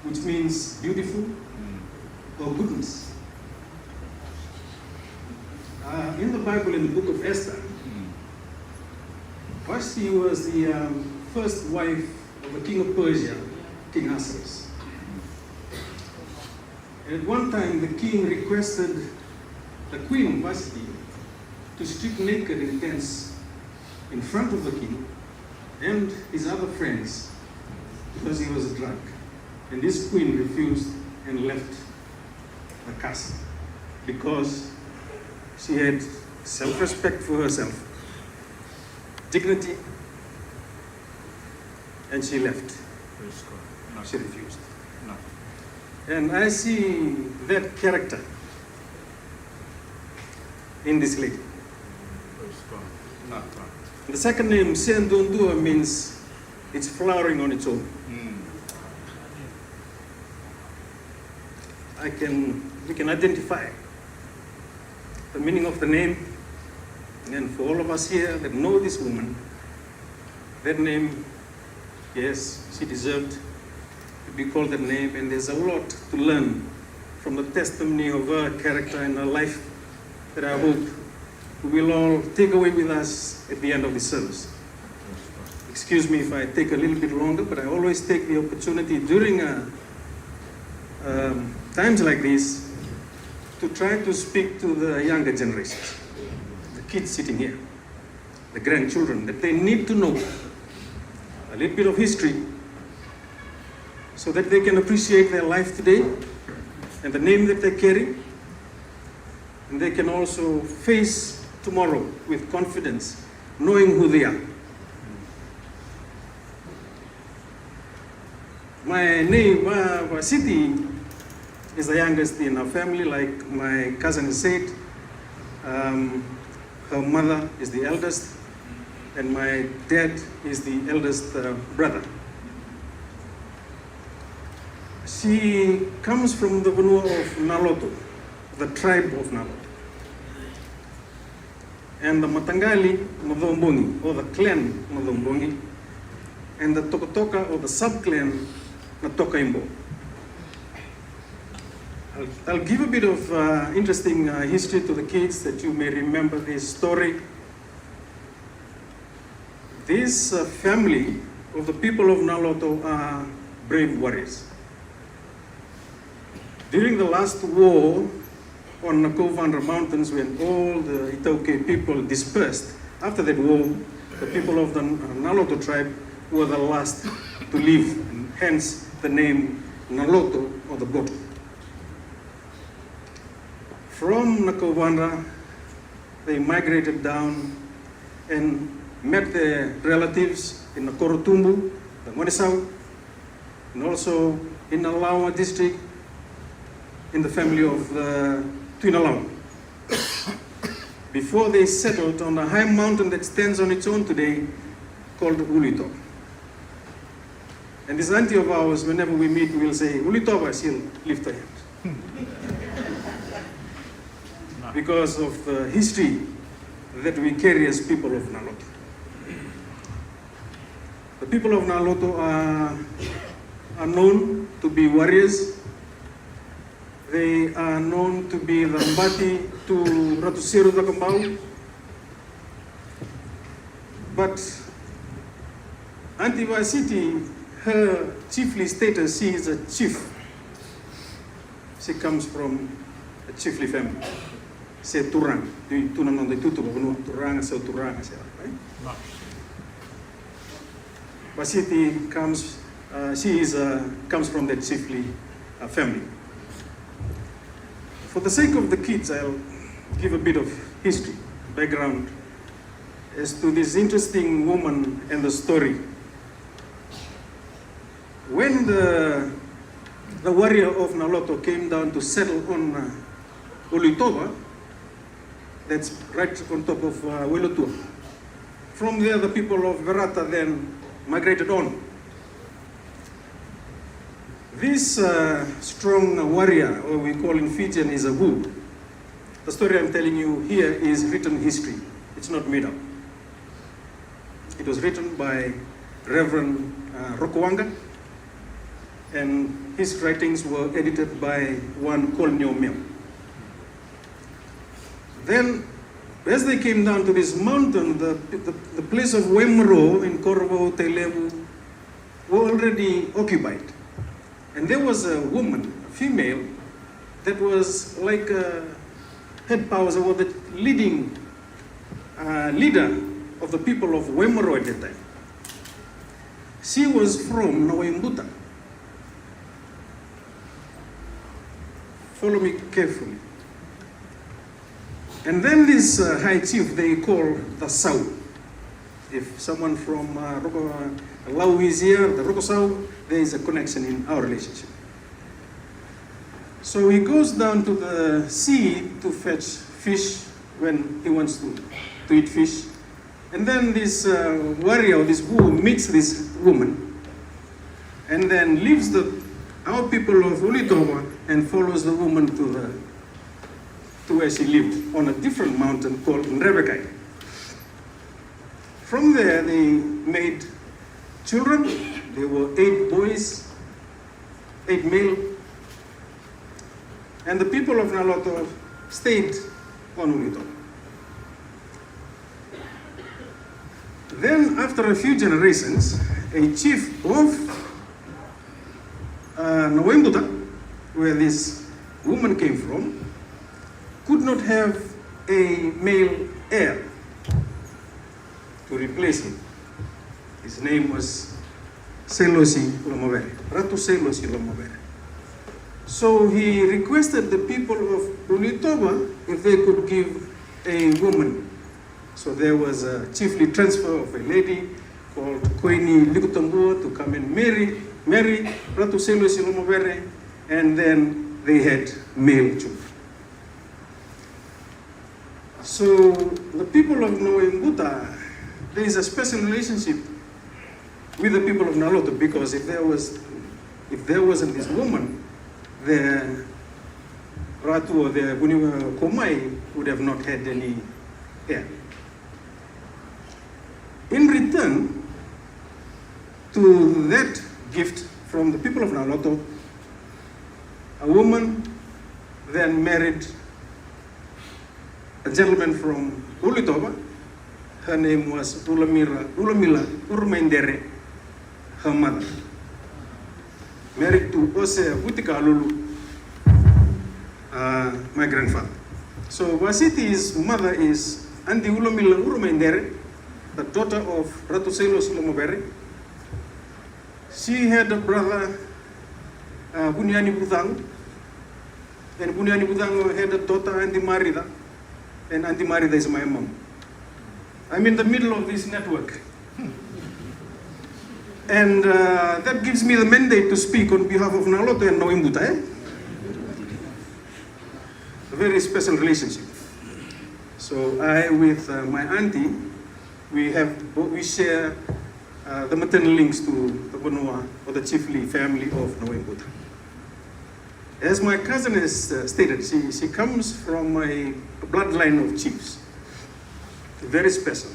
which means beautiful or goodness. In the Bible, in the book of Esther, Vasiti was the first wife of the king of Persia, King Ahasuerus. And at one time, the king requested the queen Vasiti to strip naked in tents in front of the king and his other friends because he was drunk. And this queen refused and left the castle because she had self-respect for herself, dignity, and she left. She refused. And I see that character in this lady. The second name, Seduadua, means it's flowering on its own. We can identify the meaning of the name, and for all of us here that know this woman, that name, yes, she deserved to be called that name, and there's a lot to learn from the testimony of her character and her life that I hope we will all take away with us at the end of the service. Excuse me if I take a little bit longer, but I always take the opportunity during times like this to try to speak to the younger generations, the kids sitting here, the grandchildren, that they need to know a little bit of history so that they can appreciate their life today and the name that they carry, and they can also face tomorrow with confidence, knowing who they are. My name, Vasiti, is the youngest in our family, like my cousin has said. Her mother is the eldest, and my dad is the eldest brother. She comes from the Vanua of Naloto, the tribe of Naloto. And the Matangali Madombongi, or the clan Madombongi, and the Tokotoka, or the sub-clan Natokaimbo. I'll give a bit of interesting history to the kids that you may remember this story. This family of the people of Naloto are brave warriors. During the last war on the Kovandra Mountains, when all the Itauke people dispersed, after that war, the people of the Naloto tribe were the last to leave, and hence the name Naloto, or the Boto. From Nakovandra, they migrated down and met their relatives in the Korotumbu, the Monesau, and also in the Lawa district, in the family of the Tuinalawa. Before they settled on a high mountain that stands on its own today, called Ulito. And this auntie of ours, whenever we meet, we will say, Ulitoba, she'll lift her hand. Because of the history that we carry as people of Naloto. The people of Naloto are known to be warriors. They are known to be the Mbati to Ratuseru the Kambau. But Auntie Vasiti, her chiefly status, she is a chief. She comes from a chiefly family. Se Turang, Tunanon de Tutu, Turanga, se Turanga, right? Vasiti comes, comes from that chiefly family. For the sake of the kids, I'll give a bit of history, background, as to this interesting woman and the story. When the warrior of Naloto came down to settle on Ulitoba, that's right on top of Welotua. From there, the people of Verata then migrated on. This strong warrior, or we call in Fijian, is a who. The story I'm telling you here is written history. It's not made up. It was written by Reverend Rokoanga, and his writings were edited by one called Nyomeo. Then, as they came down to this mountain, the place of Wemro in Korvo, Tailevu, were already occupied. And there was a woman, a female, that was like a head powers, or the leading leader of the people of Wemoro at that time. She was from Naveicovatu. Follow me carefully. And then this high chief they call the Sau. If someone from Lau is here, the Rokosau, there is a connection in our relationship. So he goes down to the sea to fetch fish when he wants to eat fish. And then this warrior, this who meets this woman, and then leaves our people of Ulitoba and follows the woman to where she lived on a different mountain called Naveicovatu. From there, they made children. There were 8 boys, 8 male. And the people of Naloto stayed on Ulitoba. Then, after a few generations, a chief of Naveicovatu, where this woman came from, could not have a male heir to replace him. His name was Selosi Lomobere, Ratu Selosi Lomobere. So he requested the people of Ulitoba if they could give a woman. So there was a chiefly transfer of a lady called Koini Likutambua to come and marry Ratu Selosi Lomobere, and then they had male children. So the people of Naveicovatu, there is a special relationship with the people of Naloto, because if there wasn't this woman, the Ratu or the Komai would have not had any heir. In return to that gift from the people of Naloto, a woman then married a gentleman from Ulitoba. Her name was Ulamila Urmaindere, her mother. Married to Ose Butika Lulu, my grandfather. So Vasiti's mother is Auntie Ulamila Urmaindere, the daughter of Ratu Selos Lomobere. She had a brother, Bunyani Budang, and Bunyani Budang had a daughter, Auntie Marida, and Auntie Marida is my mom. I'm in the middle of this network. And that gives me the mandate to speak on behalf of Naloto and Naveicovatu. A very special relationship. So I, with my auntie, we share the maternal links to the Bonua, or the chiefly family of Naveicovatu. As my cousin has stated, she comes from a bloodline of chiefs. Very special.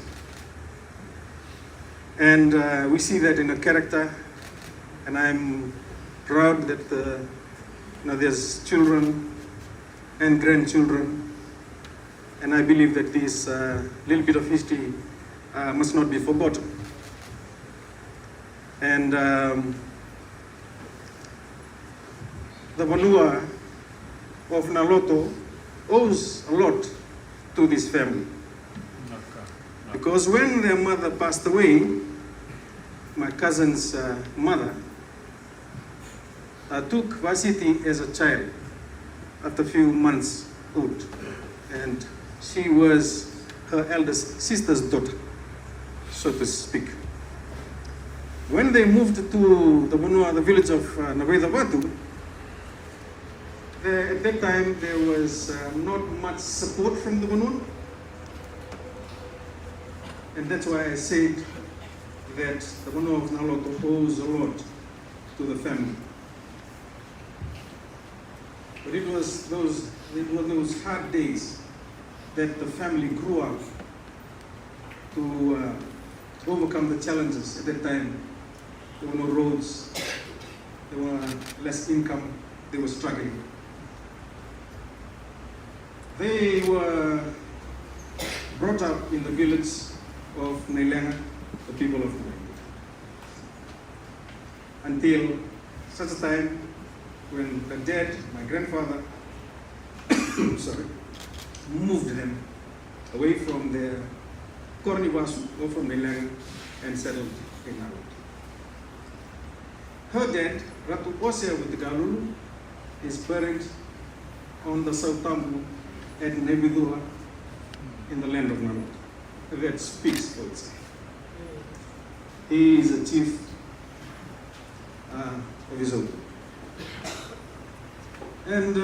And we see that in her character, and I'm proud that there's children and grandchildren, and I believe that this little bit of history must not be forgotten. And the Vanua of Naloto owes a lot to this family. Because when their mother passed away, my cousin's mother took Vasiti as a child at a few months old. And she was her eldest sister's daughter, so to speak. When they moved to the village of Naveicovatu, at that time there was not much support from the Vanua. And that's why I said that the Vanua of Naloto owes a lot to the family. But it were those hard days that the family grew up to overcome the challenges. At that time, there were no roads, there were less income, they were struggling. They were brought up in the village of Nailenga, the people of Naveicovatu, until such a time when the dad, my grandfather, moved them away from their Korniwasu or from Nilang and settled in Naveicovatu. Her dad, Ratu Qase Vasiti, is buried on the South Tambu at Naveicovatu in the land of Naveicovatu. That speaks for itself. He is a chief of his own. And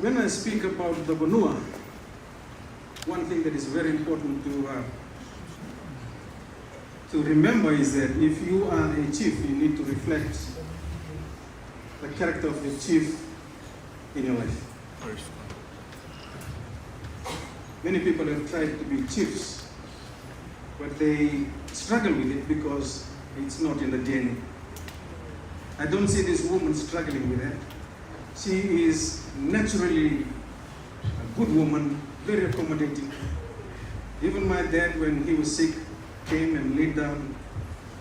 when I speak about the Bonua, one thing that is very important to remember is that if you are a chief, you need to reflect the character of the chief in your life. Many people have tried to be chiefs, but they struggle with it because it's not in the DNA. I don't see this woman struggling with that. She is naturally a good woman, very accommodating. Even my dad, when he was sick, came and laid down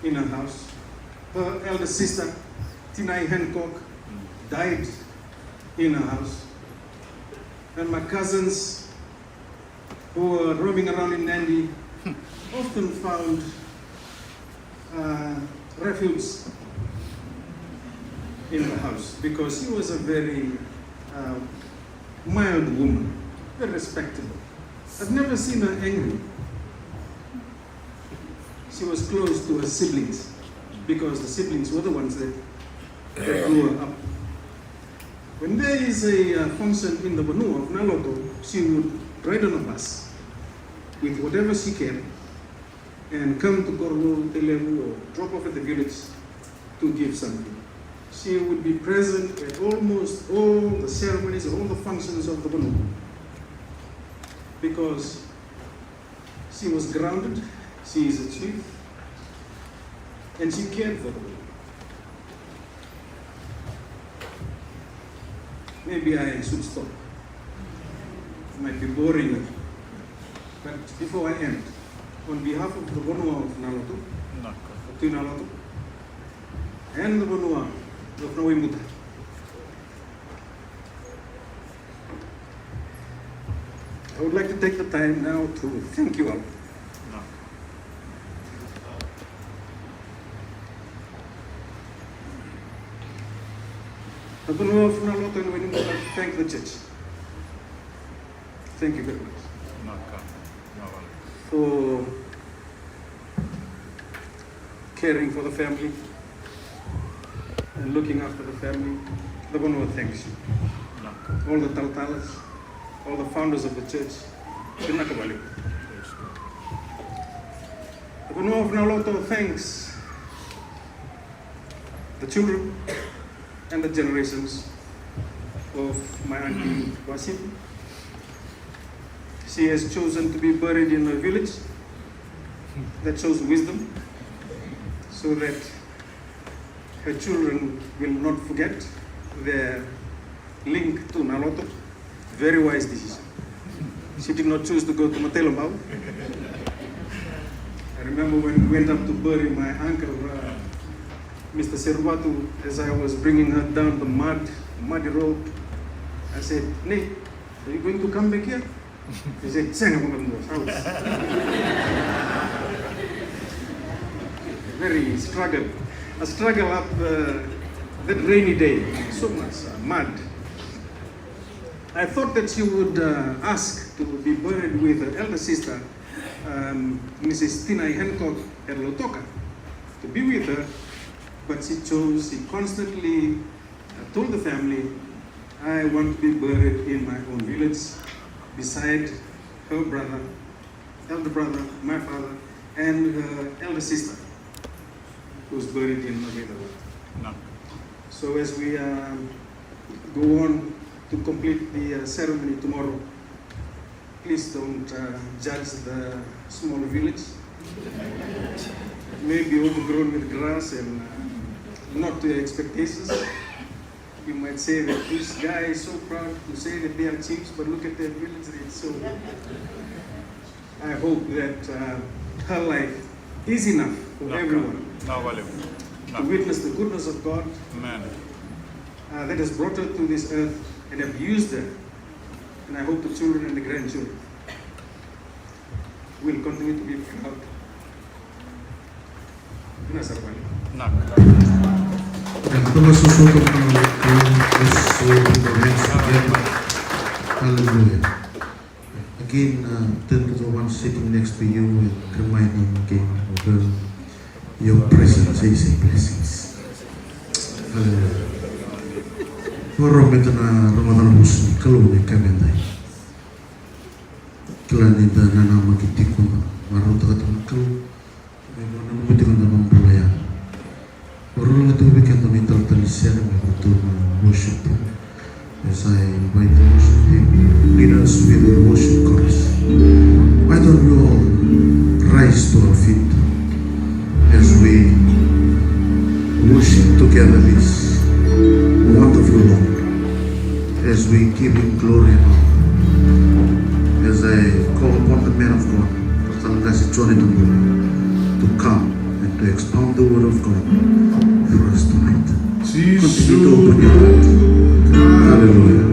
in her house. Her elder sister, Tinai Hancock, died in her house. And my cousins, who were roaming around in Nandi, often found refuge in the house because she was a very mild woman, very respectable. I've never seen her angry. She was close to her siblings because the siblings were the ones that grew her up. When there is a function in the Bonua of Naloto, she would ride on a bus with whatever she can and come to Korgo, Tailevu, or drop off at the village to give something. She would be present at almost all the ceremonies, all the functions of the Bonua, because she was grounded, she is a chief, and she cared for the Bonua. Maybe I should stop. It might be boring her. But before I end, on behalf of the Bonua of Naloto, Naloto, and the Bonua of Wainibuka, I would like to take the time now to thank you all. The Bonua of Naloto and Wainibuka thank the church. Thank you very much for caring for the family and looking after the family. The Bonua thanks you. All the Talatalas, all the founders of the church. The Bonua of Naloto thanks the children and the generations of my auntie Vasiti. She has chosen to be buried in a village that shows wisdom, so that her children will not forget their link to Naloto. Very wise decision. She did not choose to go to Matelomau. I remember when we went up to bury my uncle, Mr. Seruvatu, as I was bringing her down the muddy road, I said, "Nick, are you going to come back here?" He said, very a struggle up that rainy day, so much mud. I thought that she would ask to be buried with her elder sister, Mrs. Tinai Hancock at Lautoka, to be with her, but she constantly told the family, I want to be buried in my own village, beside her brother, elder brother, my father, and her elder sister, who was buried in Naveicovatu. So as we go on to complete the ceremony tomorrow, please don't judge the small village. Maybe overgrown with grass and not to your expectations. You might say that this guy is so proud to say that they are chiefs, but look at their village. It's so. I hope that her life is enough for everyone to witness the goodness of God that has brought her to this earth and have used her. And I hope the children and the grandchildren. will continue to be proud. Hallelujah. Again, turn to the one sitting next to you and remind him again of your presence is a blessings. Hallelujah. Warahmatullahi wabarakatuh. Kalau ni kami dah. Kalau ni dah nana makitiku, baru tak tahu kalau. Memang nama itu kan nama berlaya. Orang itu bikin tu ni Talatala Qase untuk worship. As I invite the worship team, lead us with the worship chorus. Why don't we all rise to our feet as we worship together this wonderful Lord, as we give Him glory and honor. As I call upon the man of God, Talatala Qase to come and to expound the word of God for us tonight. Continue to open your heart. Hallelujah.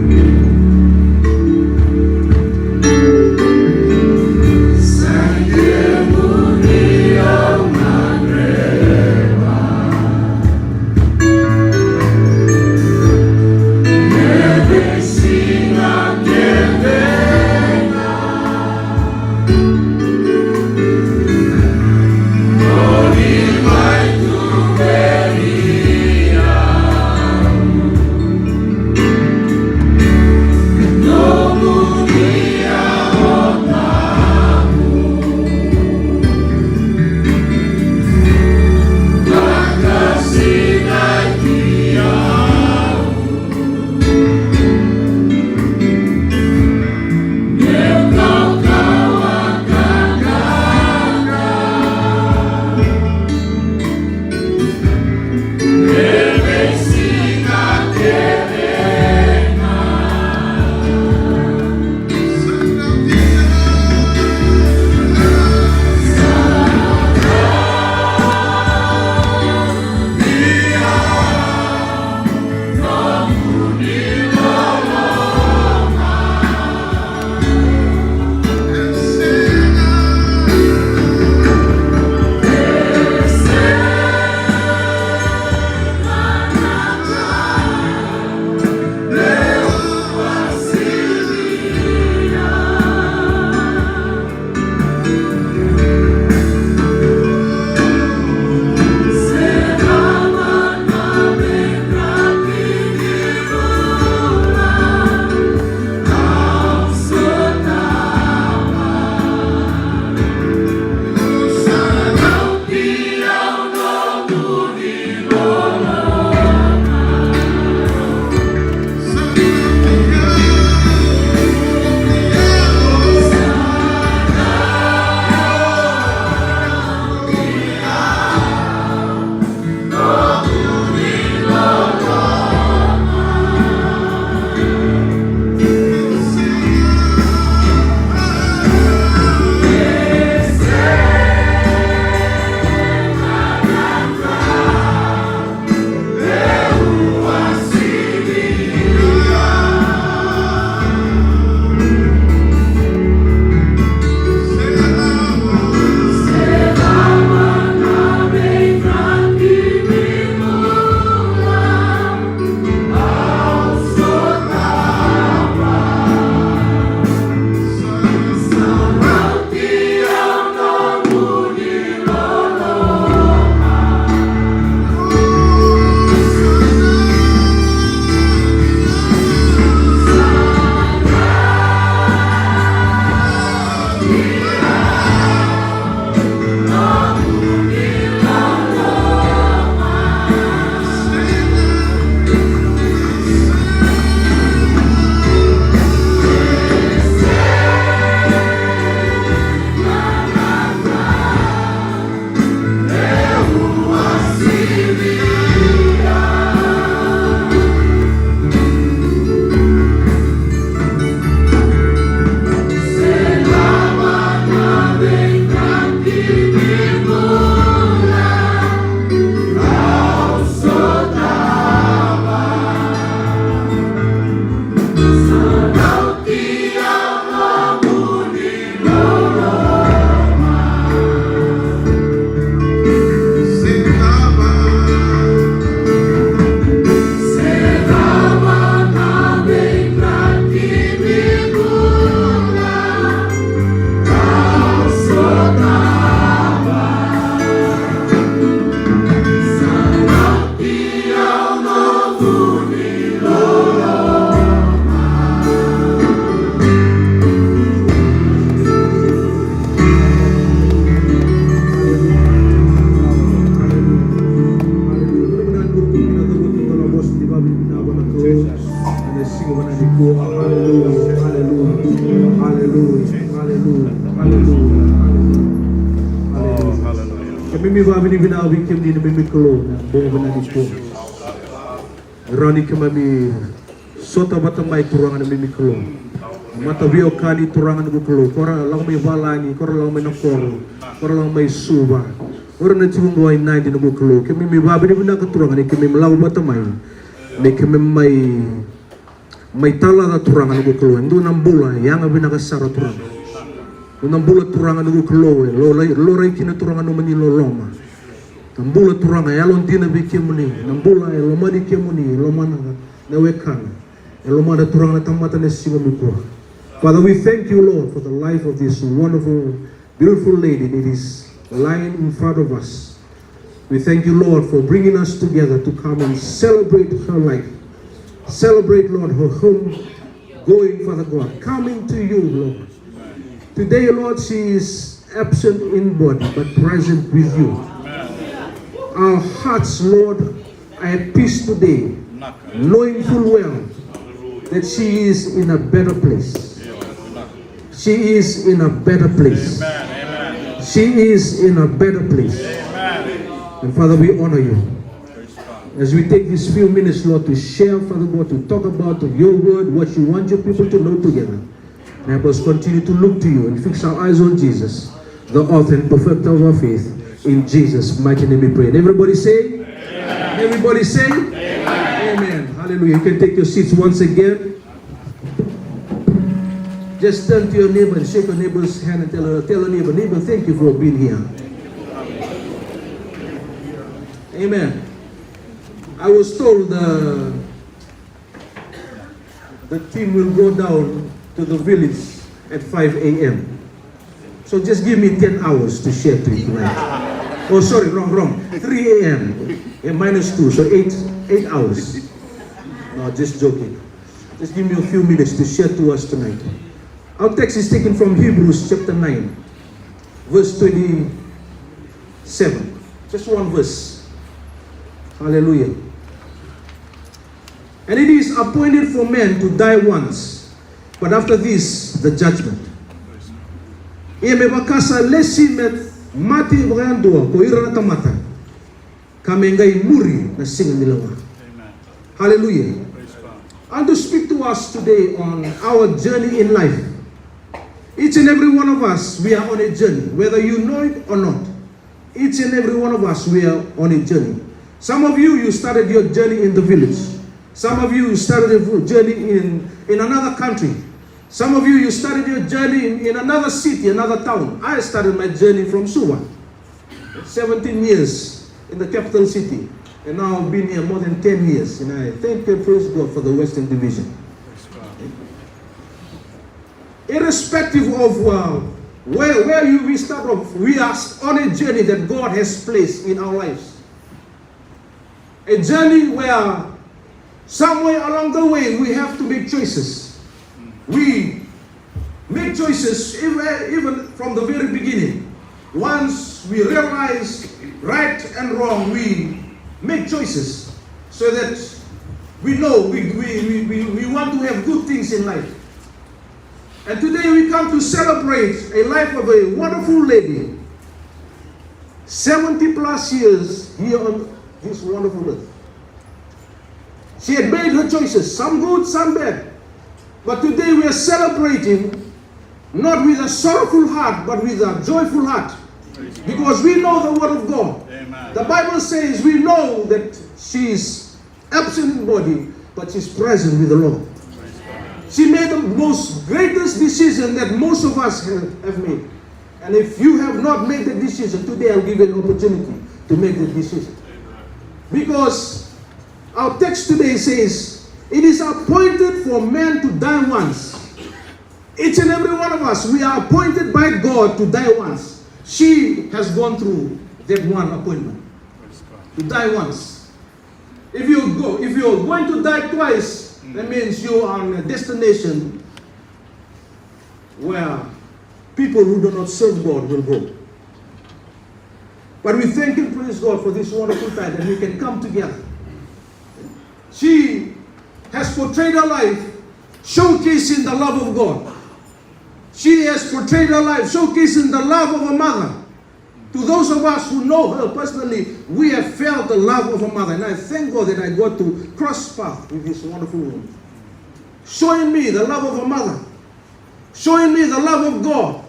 Kami babi ni binawi kim ni mimiklo na bongo na di po. Rani kami sota batamay turangan na mimiklo. Mata biyo kani turangan na klo. Kora lang may balani, kora lang may nakoro, kora lang may suba. Kora na tibong buhay na di na klo. Kami may babi ni binawi turangan ni kami malaw batamay. May kami may tala na turangan na klo. Ando nang bula yang binakasara turangan. Nambula turangan nugu kloe, lorai kina turangan numani loloma. Nambula turangan yalon dina beke muni, nambula loma di ke muni, loma na wekana. Loma da turangan tamata ne sima mikua. Father, we thank you, Lord, for the life of this wonderful, beautiful lady that is lying in front of us. We thank you, Lord, for bringing us together to come and celebrate her life. Celebrate, Lord, her home going, Father God, coming to you, Lord. Today, Lord, she is absent in body, but present with you. Our hearts, Lord, are at peace today, knowing full well that she is in a better place. She is in a better place. She is in a better place. And Father, we honor you. As we take these few minutes, Lord, to share, Father God, to talk about your word, what you want your people to know together. And help us continue to look to you and fix our eyes on Jesus, the author and perfecter of our faith. In Jesus' mighty name we pray. And everybody say? Amen. Everybody say? Amen. Amen. Hallelujah. You can take your seats once again. Just turn to your neighbor and shake your neighbor's hand and tell a neighbor, thank you for being here. Amen. I was told the team will go down to the village at 5 a.m. So just give me 10 hours to share to you tonight. Oh, sorry, wrong. 3 a.m. minus 2, so 8 hours. No, just joking. Just give me a few minutes to share to us tonight. Our text is taken from Hebrews chapter 9, verse 27. Just one verse. Hallelujah. And it is appointed for men to die once, but after this, the judgment. Ia me bakasa lesi met mati brandua ko ira na tamata. Kami ngai muri na singa nilawa. Hallelujah. I want to speak to us today on our journey in life. Each and every one of us, we are on a journey, whether you know it or not. Each and every one of us, we are on a journey. Some of you started your journey in the village. Some of you started a journey in another country. Some of you started your journey in another city, another town. I started my journey from Suva. 17 years in the capital city. And now I've been here more than 10 years. And I thank and praise God for the Western Division. Irrespective of where we start off, we are on a journey that God has placed in our lives. A journey where somewhere along the way we have to make choices. We make choices even from the very beginning. Once we realize right and wrong, we make choices so that we know we want to have good things in life. And today we come to celebrate a life of a wonderful lady, 70 plus years here on this wonderful earth. She had made her choices, some good, some bad. But today we are celebrating not with a sorrowful heart, but with a joyful heart. Because we know the word of God. Amen. The Bible says we know that she is absent in body, but she's present with the Lord. She made the most greatest decision that most of us have made. And if you have not made the decision, today I'll give you an opportunity to make the decision. Because our text today says, it is appointed for men to die once. Each and every one of us, we are appointed by God to die once. She has gone through that one appointment. To die once. If you're going to die twice, that means you are on a destination where people who do not serve God will go. But we thank and praise God for this wonderful time that we can come together. She has portrayed her life showcasing the love of God. She has portrayed her life showcasing the love of a mother. To those of us who know her personally, we have felt the love of a mother. And I thank God that I got to cross paths with this wonderful woman. Showing me the love of a mother. Showing me the love of God.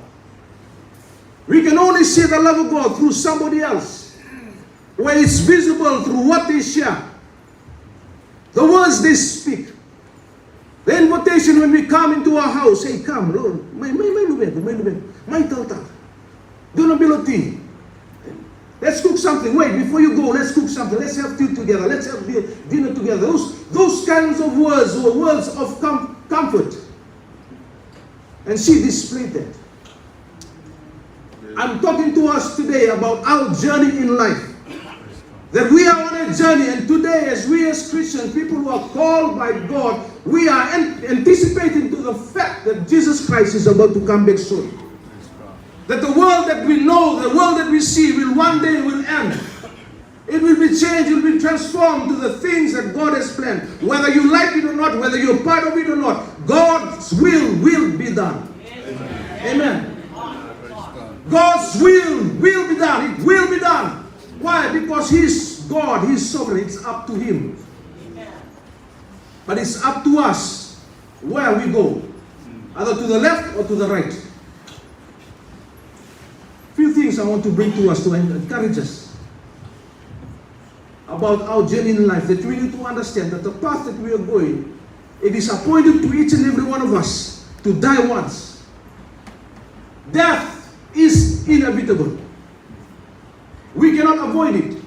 We can only see the love of God through somebody else. Where it's visible through what they share. The words they speak. The invitation when we come into our house. Hey, come, Lord. My Talatala. Do not below tea. Let's cook something. Wait, before you go, let's cook something. Let's have tea together. Let's have dinner together. Those kinds of words were words of comfort. And she displayed that. I'm talking to us today about our journey in life. That we are on a journey, and today as we as Christians, people who are called by God, we are anticipating to the fact that Jesus Christ is about to come back soon. That the world that we know, the world that we see will one day end. It will be changed, it will be transformed to the things that God has planned. Whether you like it or not, whether you're part of it or not, God's will be done. Amen. God's will be done. It will be done. Why? Because He's God, He's sovereign. It's up to Him. But it's up to us where we go. Either to the left or to the right. Few things I want to bring to us to encourage us about our journey in life, that we need to understand that the path that we are going, it is appointed to each and every one of us to die once. Death is inevitable. We cannot avoid it.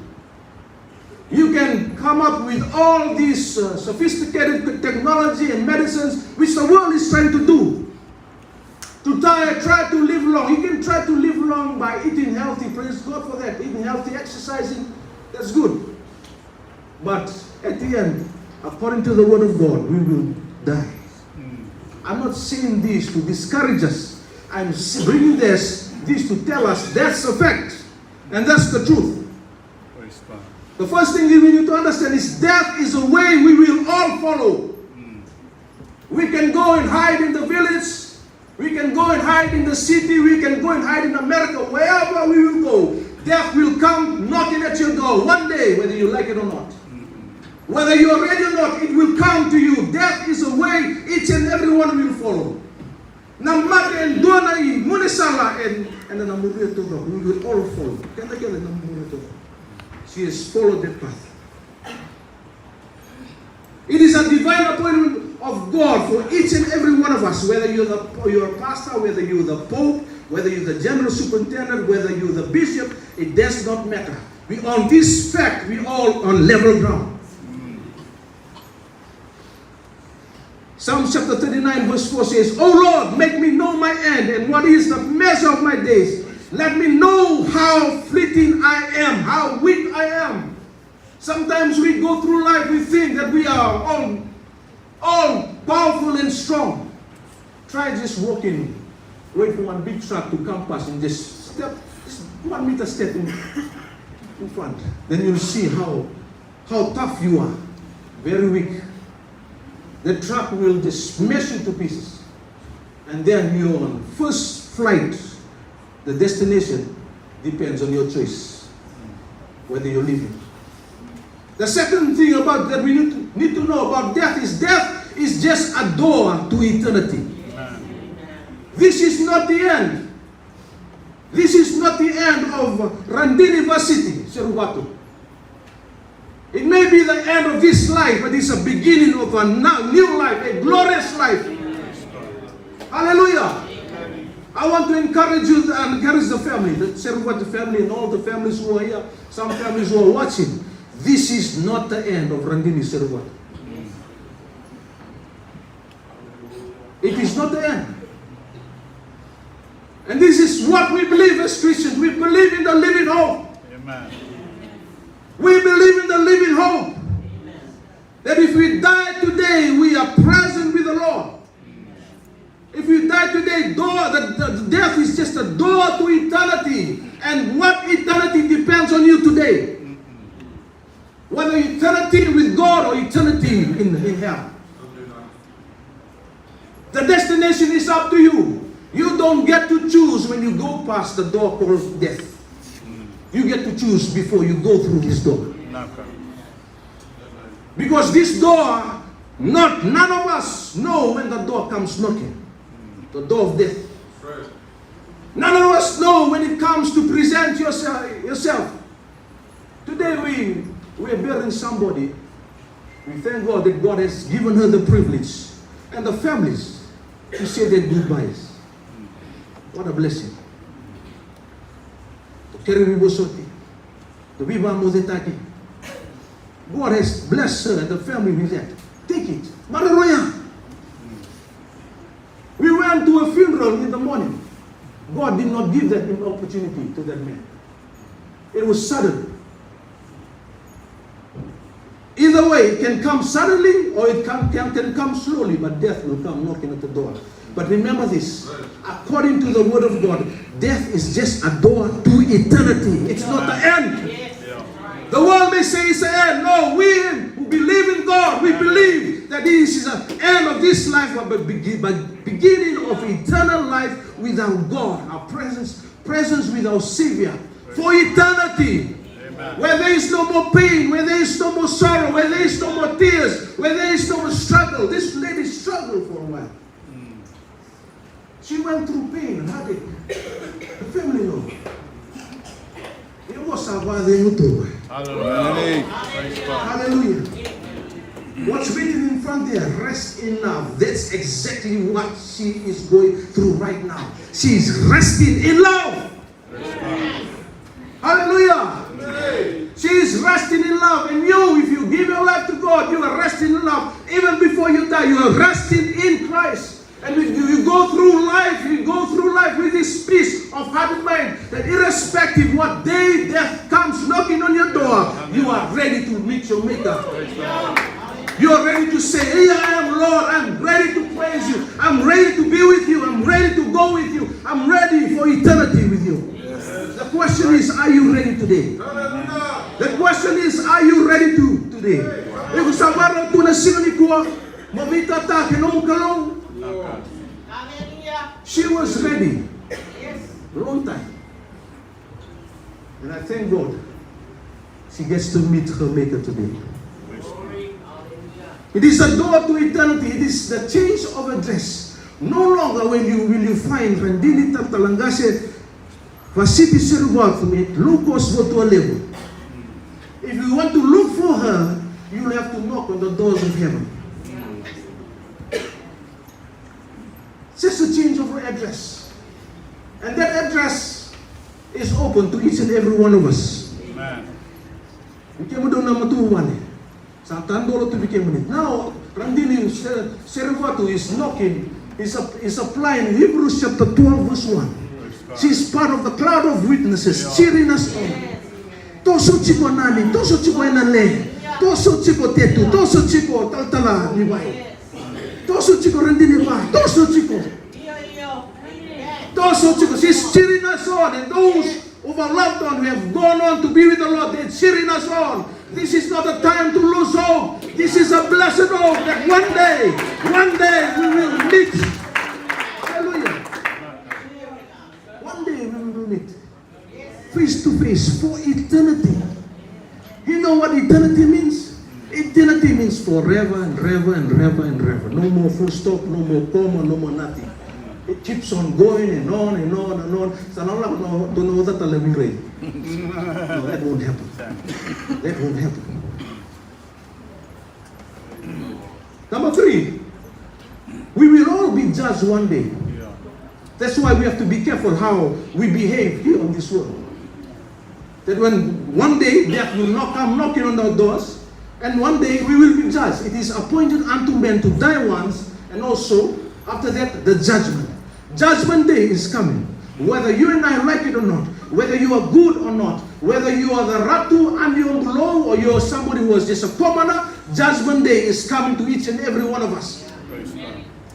You can come up with all these sophisticated technology and medicines which the world is trying to do. To try to live long. You can try to live long by eating healthy. Praise God for that. Eating healthy, exercising, that's good. But at the end, according to the word of God, we will die. I'm not saying this to discourage us. I'm bringing this to tell us that's a fact. And that's the truth. The first thing we need to understand is death is a way we will all follow. We can go and hide in the village. We can go and hide in the city. We can go and hide in America. Wherever we will go, death will come knocking at your door one day, whether you like it or not. Whether you are ready or not, it will come to you. Death is a way each and every one will follow. Namate and Donai, Munisala and then we will all follow. She has followed that path. It is a divine appointment of God for each and every one of us, whether you're a pastor, whether you're the Pope, whether you're the general superintendent, whether you're the bishop, it does not matter. We on this fact, we all on level ground. Psalm chapter 39 verse 4 says, "O Lord, make me know my end and what is the measure of my days. Let me know how fleeting I am, how weak I am." Sometimes we go through life, we think that we are all powerful and strong. Try just walking, wait for one big truck to come past and just step, just 1 meter step in front. Then you'll see how tough you are. Very weak. The truck will just smash you to pieces. And then you're on first flight. The destination depends on your choice, whether you're living. The second thing about that we need to know about death is just a door to eternity. This is not the end. This is not the end of Radini Vasiti Seduadua. It may be the end of this life, but it's a beginning of a new life, a glorious life. Hallelujah. I want to encourage you and encourage the family, the Seduadua family and all the families who are here, some families who are watching. This is not the end of Radini Seduadua. It is not the end. And this is what we believe as Christians. We believe in the living hope. Amen. We believe in the living hope. That if we die today, we are present with the Lord. If we die today, the death is just a door to eternity. And what eternity depends on you today. Whether eternity with God or eternity in hell. The destination is up to you. You don't get to choose when you go past the door called death. You get to choose before you go through this door. Because this door, none of us know when the door comes knocking. The door of death. None of us know when it comes to present yourself. Today we are burying somebody. We thank God that God has given her the privilege and the families to say their goodbyes. What a blessing. God has blessed her and the family with that. Take it. We went to a funeral in the morning. God did not give that opportunity to that man. It was sudden. Either way, it can come suddenly or it can come slowly, but death will come knocking at the door. But remember this, according to the word of God, death is just a door to eternity. It's not the end. The world may say it's the end. No, we who believe in God, we believe that this is the end of this life, but beginning of eternal life with our God, our presence with our Savior for eternity. Where there is no more pain, where there is no more sorrow, where there is no more tears, where there is no more struggle. This lady struggled for a while. She went through pain and heartache. The family know. It was about the Hallelujah. Hallelujah. What's written in front there? Rest in love. That's exactly what she is going through right now. She is resting in love. Hallelujah. She is resting in love. And you, if you give your life to God, you are resting in love. Even before you die, you are resting in Christ. And you go through life with this peace of heart and mind, that irrespective what day death comes knocking on your door, you are ready to meet your Maker. You are ready to say, here I am, Lord. I'm ready to praise you. I'm ready to be with you. I'm ready to go with you. I'm ready for eternity with you. The question is, are you ready today? The question is, are you ready today? She was ready. Long time. And I thank God she gets to meet her Maker today. It is a door to eternity. It is the change of address. No longer will you find Radini Talatala Qase Vasiti Seduadua at Lowcost Votualevu. If you want to look for her, you will have to knock on the doors of heaven. Just a change of address. And that address is open to each and every one of us. Amen. Now, Radini Seruvatu is knocking, is applying Hebrews chapter 12 verse 1. She is part of the cloud of witnesses, cheering us on. Toso chico nani, toso chico enale, toso chico tetu, toso chico talatala liwai. Toso chico Radini liwai, toso chico. Toso chico, she's cheering us on, and those of our loved ones who have gone on to be with the Lord, they're cheering us on. This is not a time to lose hope. This is a blessed hope that one day we will meet. Hallelujah. One day we will meet. Face to face for eternity. You know what eternity means? Eternity means forever and ever and ever and ever. No more full stop, no more comma, no more nothing. It keeps on going and on and on and on. No, that won't happen. That won't happen. Number 3, we will all be judged one day. That's why we have to be careful how we behave here on this world. That when one day death will not come knocking on our doors, and one day we will be judged. It is appointed unto men to die once, and also after that the judgment. Judgment day is coming. Whether you and I like it or not, whether you are good or not, whether you are the Ratu and you're below, or you are somebody who is just a commoner, judgment day is coming to each and every one of us.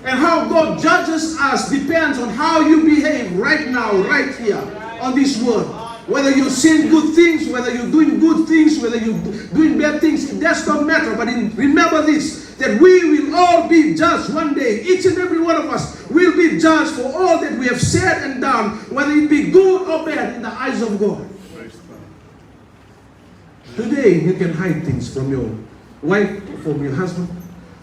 And how God judges us depends on how you behave right now, right here, on this world. Whether you're saying good things, whether you're doing good things, whether you're doing bad things, it does not matter. But remember this, that we will all be judged one day. Each and every one of us will be judged for all that we have said and done, whether it be good or bad in the eyes of God. Today, you can hide things from your wife, from your husband.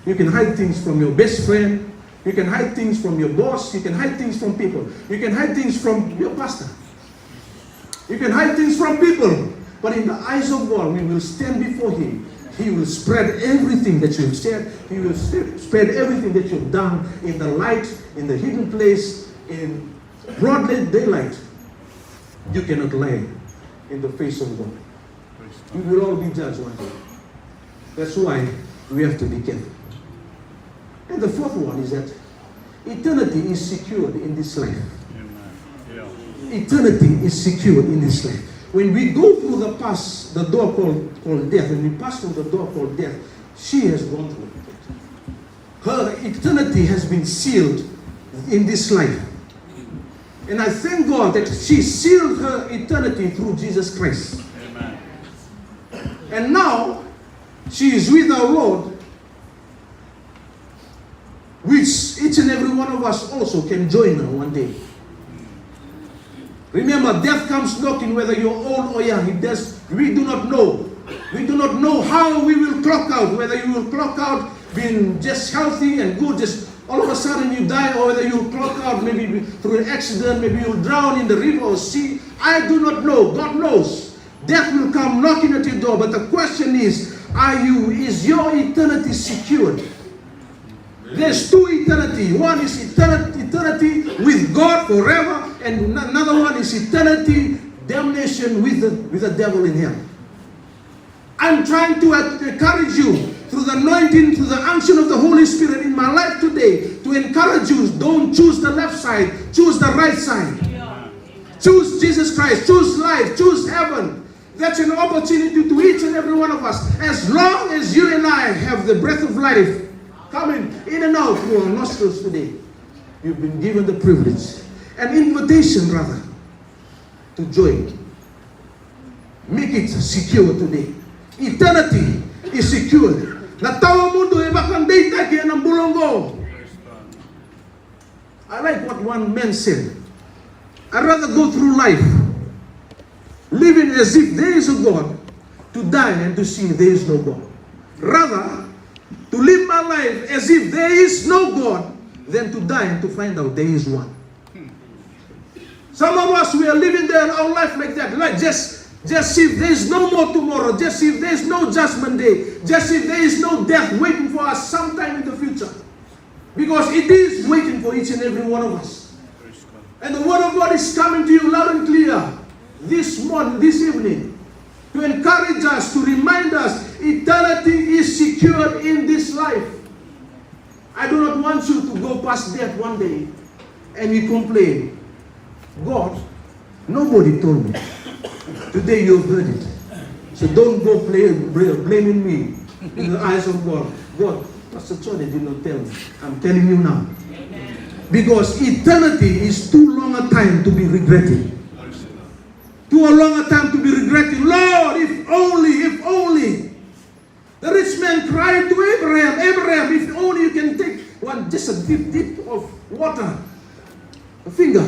You can hide things from your best friend. You can hide things from your boss. You can hide things from people. You can hide things from your pastor. You can hide things from people. But in the eyes of God, we will stand before Him. He will spread everything that you've said. He will spread everything that you've done in the light, in the hidden place, in broad daylight. You cannot lie in the face of God. We will all be judged one day. That's why we have to be careful. And the fourth one is that eternity is secured in this life. Eternity is secured in this life. When we go through the door called death, when we pass through the door called death, she has gone through it. Her eternity has been sealed in this life. And I thank God that she sealed her eternity through Jesus Christ. Amen. And now, she is with our Lord, which each and every one of us also can join her one day. Remember, death comes knocking whether you're old or young. We do not know. We do not know how we will clock out, whether you will clock out being just healthy and good, just all of a sudden you die, or whether you'll clock out maybe through an accident, maybe you'll drown in the river or sea. I do not know. God knows. Death will come knocking at your door, but the question is your eternity secured? There's two eternity. One is eternity with God forever, and another one is eternity damnation with the devil in hell. I'm trying to encourage you through the anointing, through the unction of the Holy Spirit in my life today, to encourage you. Don't choose the left side, choose the right side. Choose Jesus Christ, choose life, choose heaven. That's an opportunity to each and every one of us. As long as you and I have the breath of life coming in and out through our nostrils today, you've been given the privilege, an invitation rather, to join. Make it secure today. Eternity is secured. Natawa mundo bakang data kaya ng bulonggo. I like what one man said. I'd rather go through life living as if there is a God, to die and to see there is no God. Rather, to live my life as if there is no God, than to die and to find out there is one. Some of us, we are living our life like that, like just if there is no more tomorrow, just if there is no judgment day, just if there is no death waiting for us sometime in the future. Because it is waiting for each and every one of us. And the word of God is coming to you loud and clear this morning, this evening, to encourage us, to remind us, eternity is secured in this life. I do not want you to go past death one day and you complain, God, nobody told me. Today you've heard it. So don't go blaming me in the eyes of God. God, Pastor Chode did not tell me. I'm telling you now. Because eternity is too long a time to be regretting. Too long a time to be regretting. Lord, if only. The rich man cried to Abraham, if only you can take just a dip of water, a finger.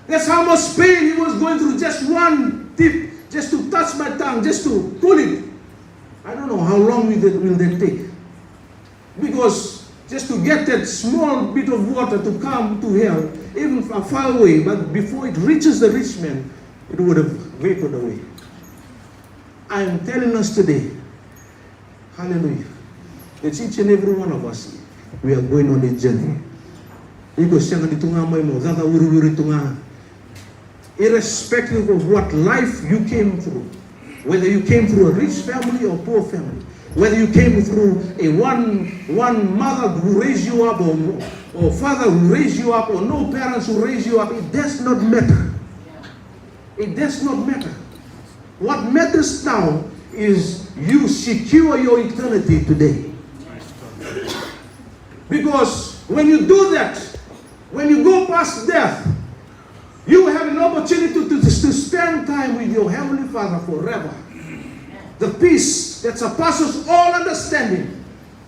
That's how much pain he was going through, just one dip, just to touch my tongue, just to pull it. I don't know how long will that take. Because just to get that small bit of water to come to hell, even far away, but before it reaches the rich man, it would have vapored away. I am telling us today, hallelujah, that each and every one of us, we are going on a journey. Irrespective of what life you came through, whether you came through a rich family or poor family, whether you came through a one mother who raised you up, or father who raised you up, or no parents who raised you up, it does not matter. It does not matter. What matters now is you secure your eternity today. Because when you do that, when you go past death, you have an opportunity to spend time with your Heavenly Father forever. The peace that surpasses all understanding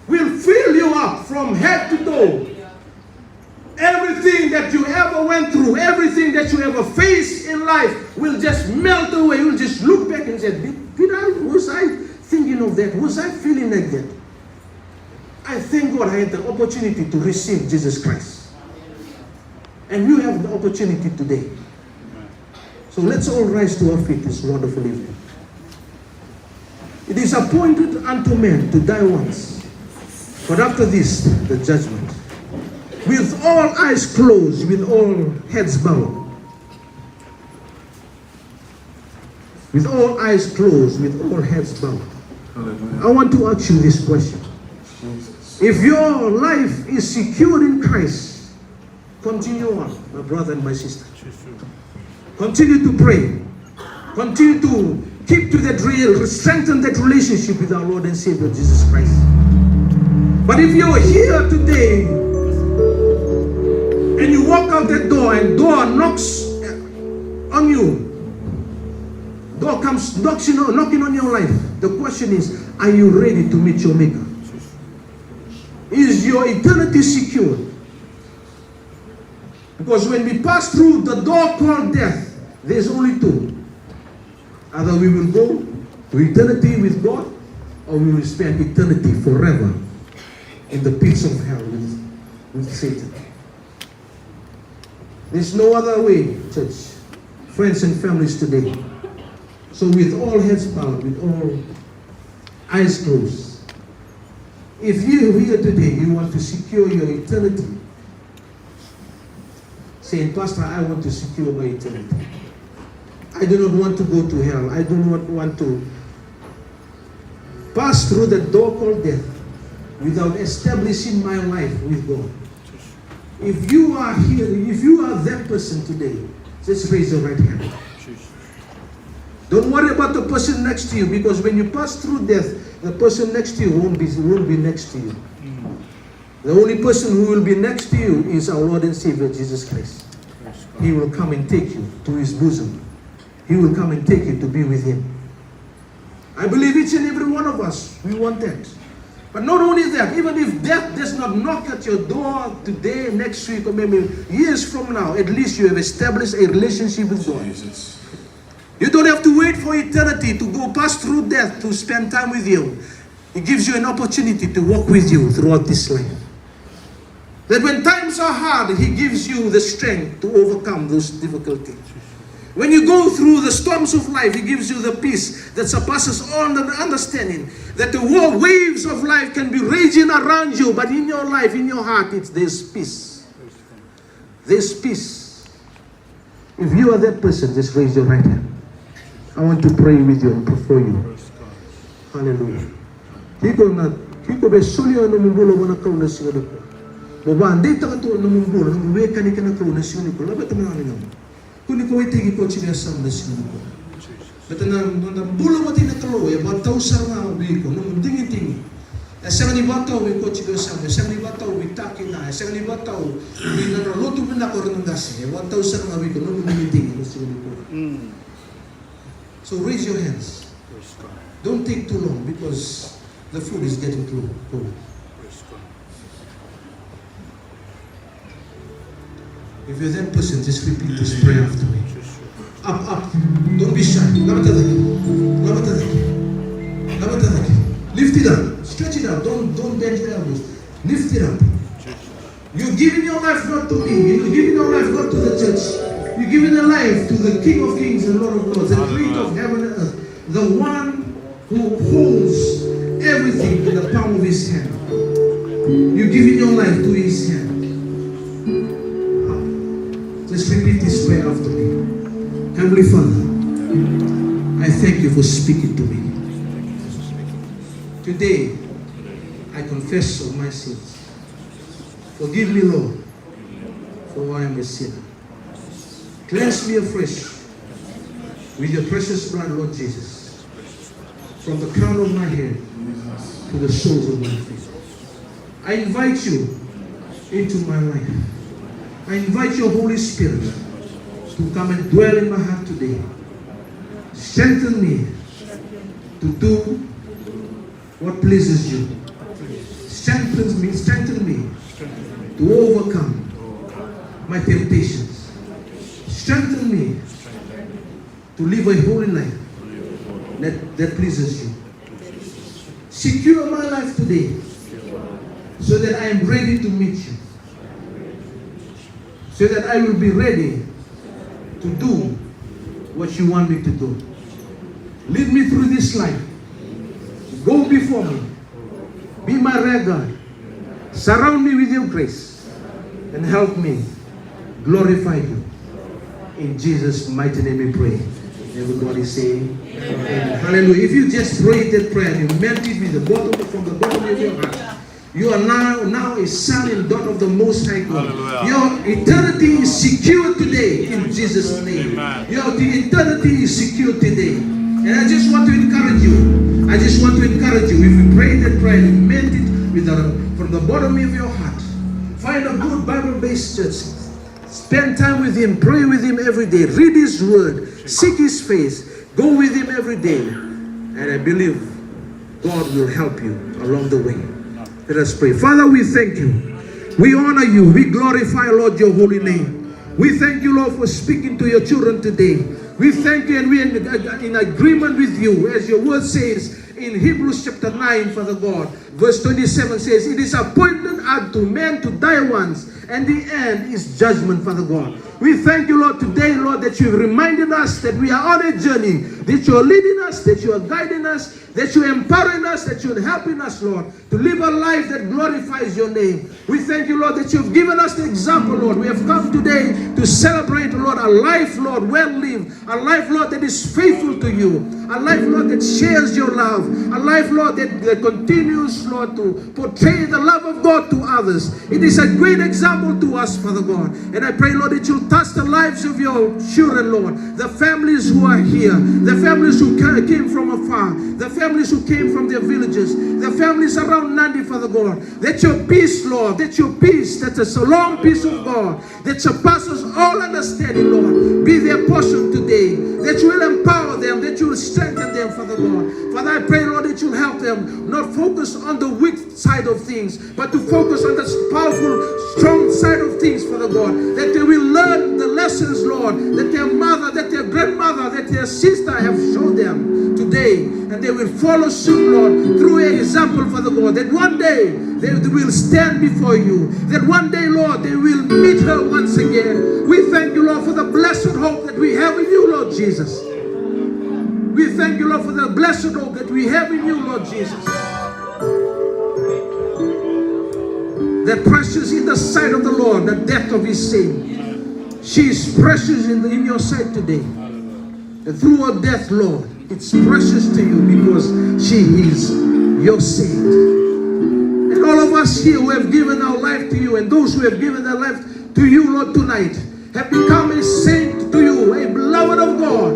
will fill you up from head to toe. Everything that you ever went through, everything that you ever faced in life will just melt away. You'll just look back and say, was I thinking of that? Was I feeling like that? I thank God I had the opportunity to receive Jesus Christ. And you have the opportunity today. So let's all rise to our feet this wonderful evening. It is appointed unto men to die once, but after this, the judgment. With all eyes closed, with all heads bowed. With all eyes closed, with all heads bowed. I want to ask you this question. If your life is secured in Christ, continue on, my brother and my sister. Continue to pray. Continue to keep to that real, strengthen that relationship with our Lord and Savior Jesus Christ. But if you're here today, and you walk out that door and door knocks on you, door comes knocking on your life, the question is, are you ready to meet your Maker? Is your eternity secured? Because when we pass through the door called death, there's only two. Either we will go to eternity with God, or we will spend eternity forever in the pits of hell with Satan. There's no other way, church, friends and families today. So with all heads bowed, with all eyes closed, if you here today, you want to secure your eternity, saying, Pastor, I want to secure my eternity. I do not want to go to hell. I do not want to pass through the door called death without establishing my life with God. If you are here, if you are that person today, just raise your right hand. Don't worry about the person next to you, because when you pass through death, the person next to you won't be next to you. The only person who will be next to you is our Lord and Savior Jesus Christ. He will come and take you to his bosom. He will come and take you to be with him. I believe each and every one of us, we want that. But not only that, even if death does not knock at your door today, next week, or maybe years from now, at least you have established a relationship with God. Jesus. You don't have to wait for eternity to go pass through death to spend time with you. He gives you an opportunity to walk with you throughout this life. That when times are hard, he gives you the strength to overcome those difficulties. When you go through the storms of life, he gives you the peace that surpasses all understanding. That the waves of life can be raging around you, but in your life, in your heart, there's peace. There's peace. If you are that person, just raise your right hand. I want to pray with you and pray for you. Hallelujah. Kiko be sulio no mumbulo wana kauna singani ko. Boba ande takato no mumbulo no weka ni kana kauna singani ko. Labat na namin naman. Kuni ko ite gi ko chile sam na singani ko. Betana na bulo mati na kalo ya batau sarna ubi ko no dingi dingi. Asang ni batau we ko chile sam, asang ni batau we takina, asang ni batau we na lotu na ko rin ngasi. Batau sarna ubi ko no dingi dingi no singani ko. So raise your hands. Don't take too long because the food is getting too cold. If you're that person, just repeat this prayer after me. Up, up. Don't be shy. Lift it up. Stretch it out. Don't bend your elbows. Lift it up. You're giving your life not to me. You're giving your life not to the church. You're giving your life to the King of Kings and Lord of Lords, the Creator of heaven and earth, the one who holds everything in the palm of his hand. You're giving your life to his hand. Just repeat this prayer after me. Heavenly Father, I thank you for speaking to me. Today, I confess of my sins. Forgive me, Lord, for I am a sinner. Cleanse me afresh with your precious blood, Lord Jesus, from the crown of my head to the soles of my feet. I invite you into my life. I invite your Holy Spirit to come and dwell in my heart today. Strengthen me to do what pleases you. Strengthen me to overcome my temptations. Strengthen me to live a holy life that pleases you. Secure my life today so that I am ready to meet you. So that I will be ready to do what you want me to do. Lead me through this life. Go before me. Be my rear guard. Surround me with your grace and help me glorify you. In Jesus' mighty name we pray. Everybody say amen. Hallelujah. If you just prayed that prayer and you meant it with from the bottom of your heart, you are now a son and daughter of the Most High God. Hallelujah. Your eternity is secure today in Jesus' name. Amen. Your eternity is secure today. And I just want to encourage you. I just want to encourage you. If you prayed that prayer and you meant it from the bottom of your heart, find a good Bible-based church. Spend time with Him. Pray with Him every day. Read His Word. Seek His face. Go with Him every day. And I believe God will help you along the way. Let us pray. Father, we thank you. We honor you. We glorify, Lord, your holy name. We thank you, Lord, for speaking to your children today. We thank you and we are in agreement with you. As your word says in Hebrews chapter 9, Father God, verse 27 says, it is appointed unto men to die once, and the end is judgment, Father God. We thank you, Lord, today, Lord, that you've reminded us that we are on a journey, that you are leading us, that you are guiding us, that you are empowering us, that you are helping us, Lord, to live a life that glorifies your name. We thank you, Lord, that you've given us the example, Lord. We have come today to celebrate, Lord, a life, Lord, well lived, a life, Lord, that is faithful to you, a life, Lord, that shares your love, a life, Lord, that continues, Lord, to portray the love of God to others. It is a great example to us, Father God. And I pray, Lord, that you'll touch the lives of your children, Lord, the families who are here, the families who came from afar, the families who came from their villages, the families around Nandi, Father God. That your peace, Lord, that your peace, that is a long peace of God, that surpasses all understanding, Lord, be their portion today. That you will empower them, that you will strengthen them, Father God. Father, I pray, Lord, that you'll help them not focus on the weak side of things, but to focus on the powerful, strong side of things, Father God. That they will learn the lessons, Lord, that their mother, that their grandmother, that their sister have shown them today. And they will follow suit, Lord, through an example, Father God, that one day they will stand before you. That one day, Lord, they will meet her once again. We thank you, Lord, for the blessed hope that we have in you, Lord Jesus. We thank you, Lord, for the blessed hope that we have in you, Lord Jesus. That precious in the sight of the Lord, the death of his saint. She is precious in your sight today. And through her death, Lord, it's precious to you because she is your saint. And all of us here who have given our life to you, and those who have given their life to you, Lord, tonight, have become a saint to you, a beloved of God.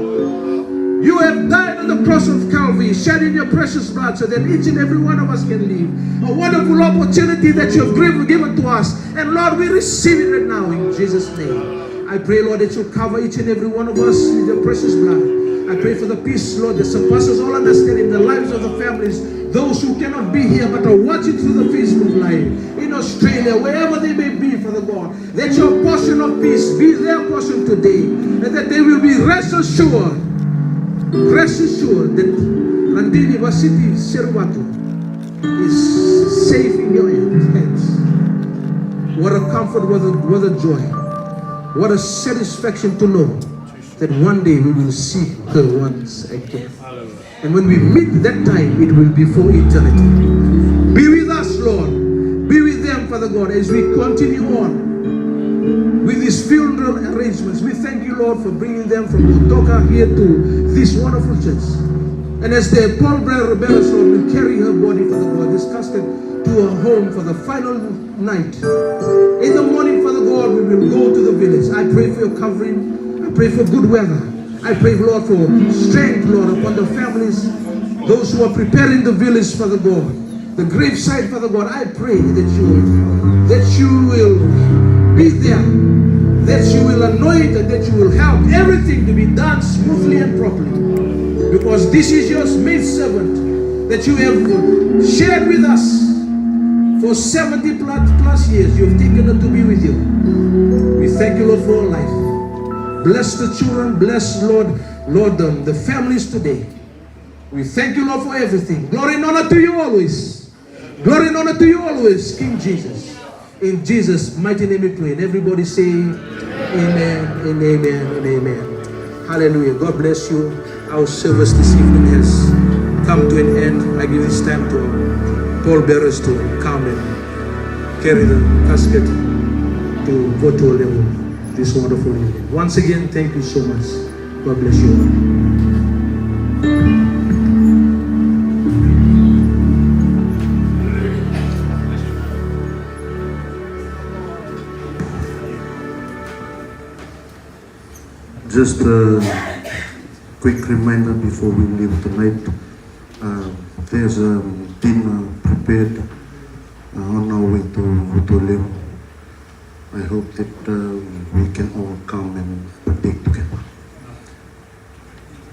You have died on the cross of Calvary, shedding your precious blood so that each and every one of us can live. A wonderful opportunity that you have given to us. And Lord, we receive it right now in Jesus' name. I pray, Lord, that you cover each and every one of us with your precious blood. I pray for the peace, Lord, that surpasses all understanding in the lives of the families, those who cannot be here but are watching through the Facebook Live, in Australia, wherever they may be, Father God. Let your portion of peace be their portion today, and that they will be rest assured that Radini Vasiti Seduadua is safe in your hands. What a comfort, what a joy, what a satisfaction to know that one day we will see her once again. And when we meet that time, it will be for eternity. Be with us, Lord. Be with them, Father God, as we continue on with these funeral arrangements. We thank you, Lord, for bringing them from Lautoka here to this wonderful church. And as their Paul Brother Rebellious, Lord, will carry her body, Father God, this casket to her home for the final night. In the morning, Father God, we will go to the village. I pray for your covering. I pray for good weather. I pray, Lord, for strength, Lord, upon the families, those who are preparing the village, Father God, the graveside, Father God. I pray that you will be there, that you will anoint, and that you will help everything to be done smoothly and properly. Because this is your maid servant that you have shared with us For 70 plus years, you've taken her to be with you. We thank you, Lord, for her life. Bless the children, bless, Lord, the families today. We thank you, Lord, for everything. Glory and honor to you always. Glory and honor to you always, King Jesus. In Jesus' mighty name we pray. And everybody say amen and amen and amen. Hallelujah. God bless you. Our service this evening has come to an end. I give this time to Paul bearers to come and carry the casket to Votualevu this wonderful evening. Once again, thank you so much. God bless you all. Just a quick reminder before we leave tonight. There's a dinner prepared on our way to Votualevu. I hope that we can all come and partake together.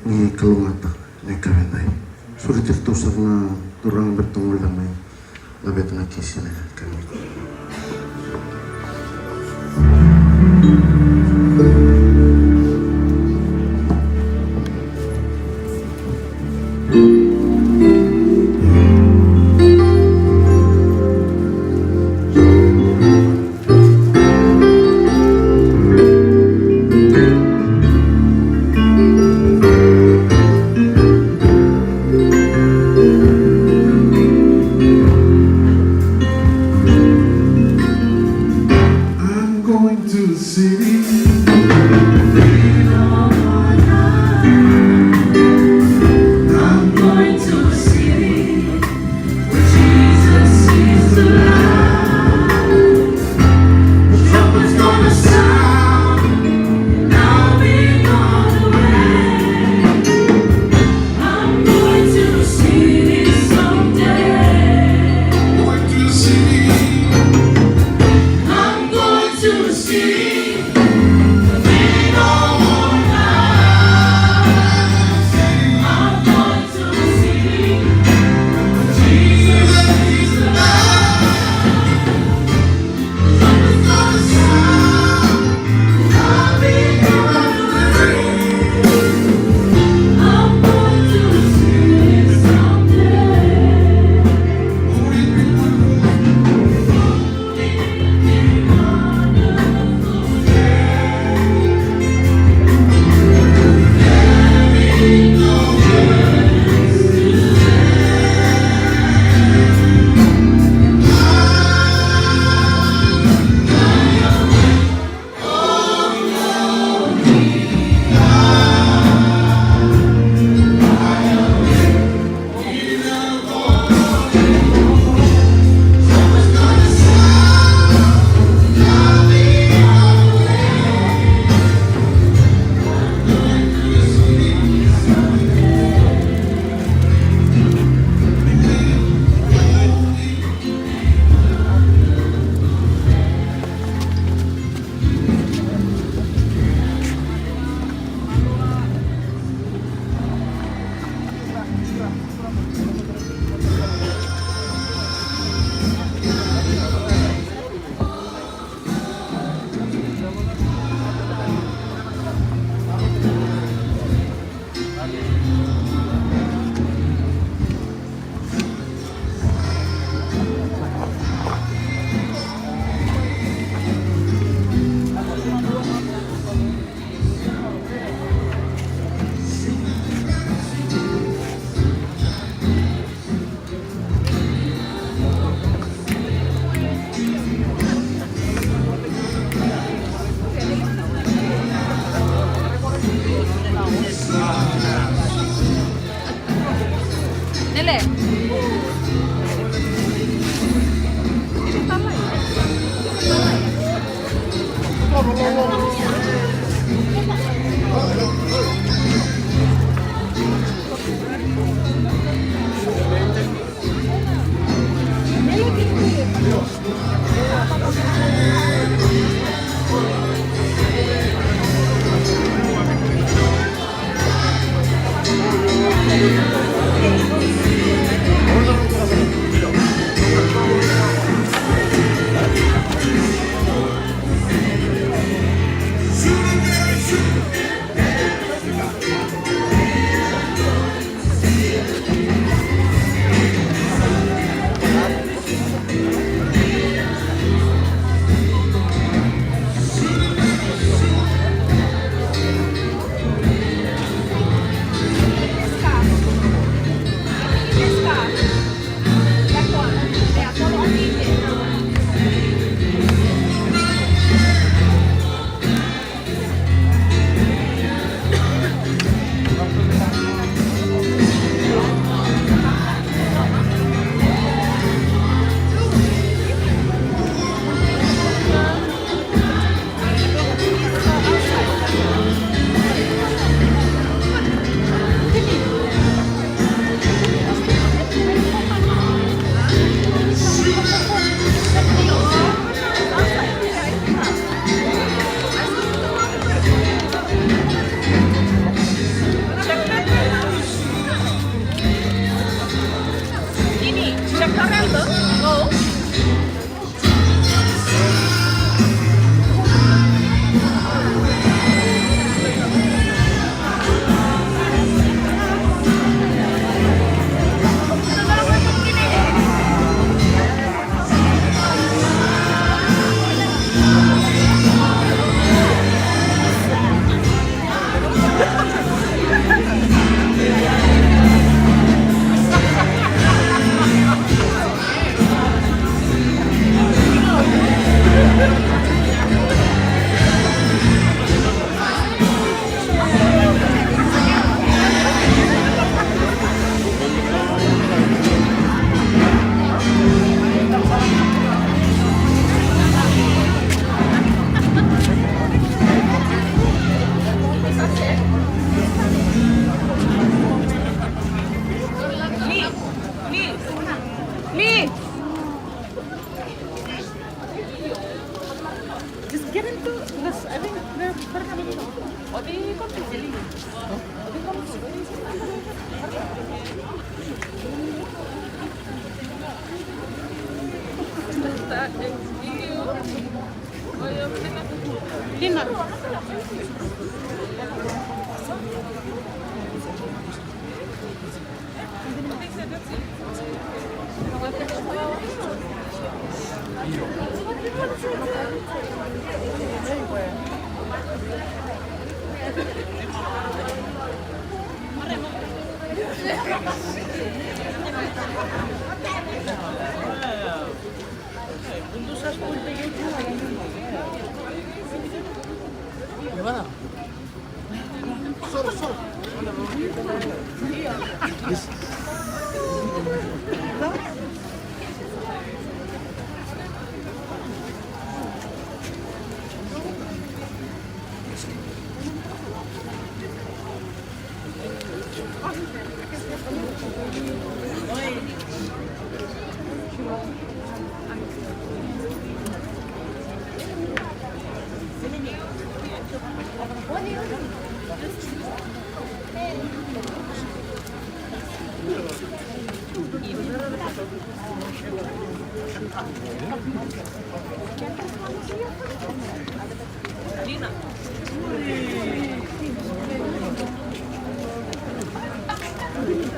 Ni kalungata, ni kawenay. Sulit ito sa na turang bertungul lamay. Labet na kisi na kami.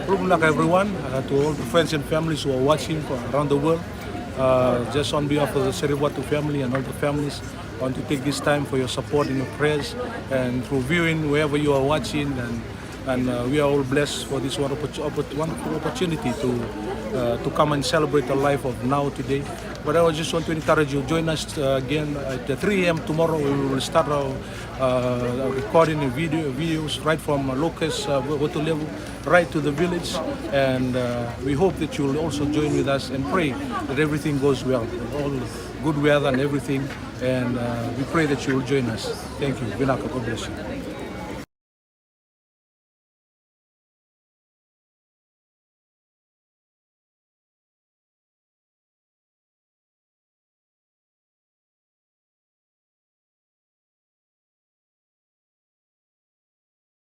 Welcome back everyone, to all the friends and families who are watching from around the world. Just on behalf of the Seduadua family and all the families, I want to take this time for your support and your prayers and through viewing wherever you are watching, and we are all blessed for this wonderful opportunity to come and celebrate the life of now today. But I just want to encourage you, join us again at 3 a.m. tomorrow. We will start our recording videos right from Lowcost Votualevu right to the village, and we hope that you will also join with us and pray that everything goes well, all good weather and everything, and we pray that you will join us. Thank you. God bless you.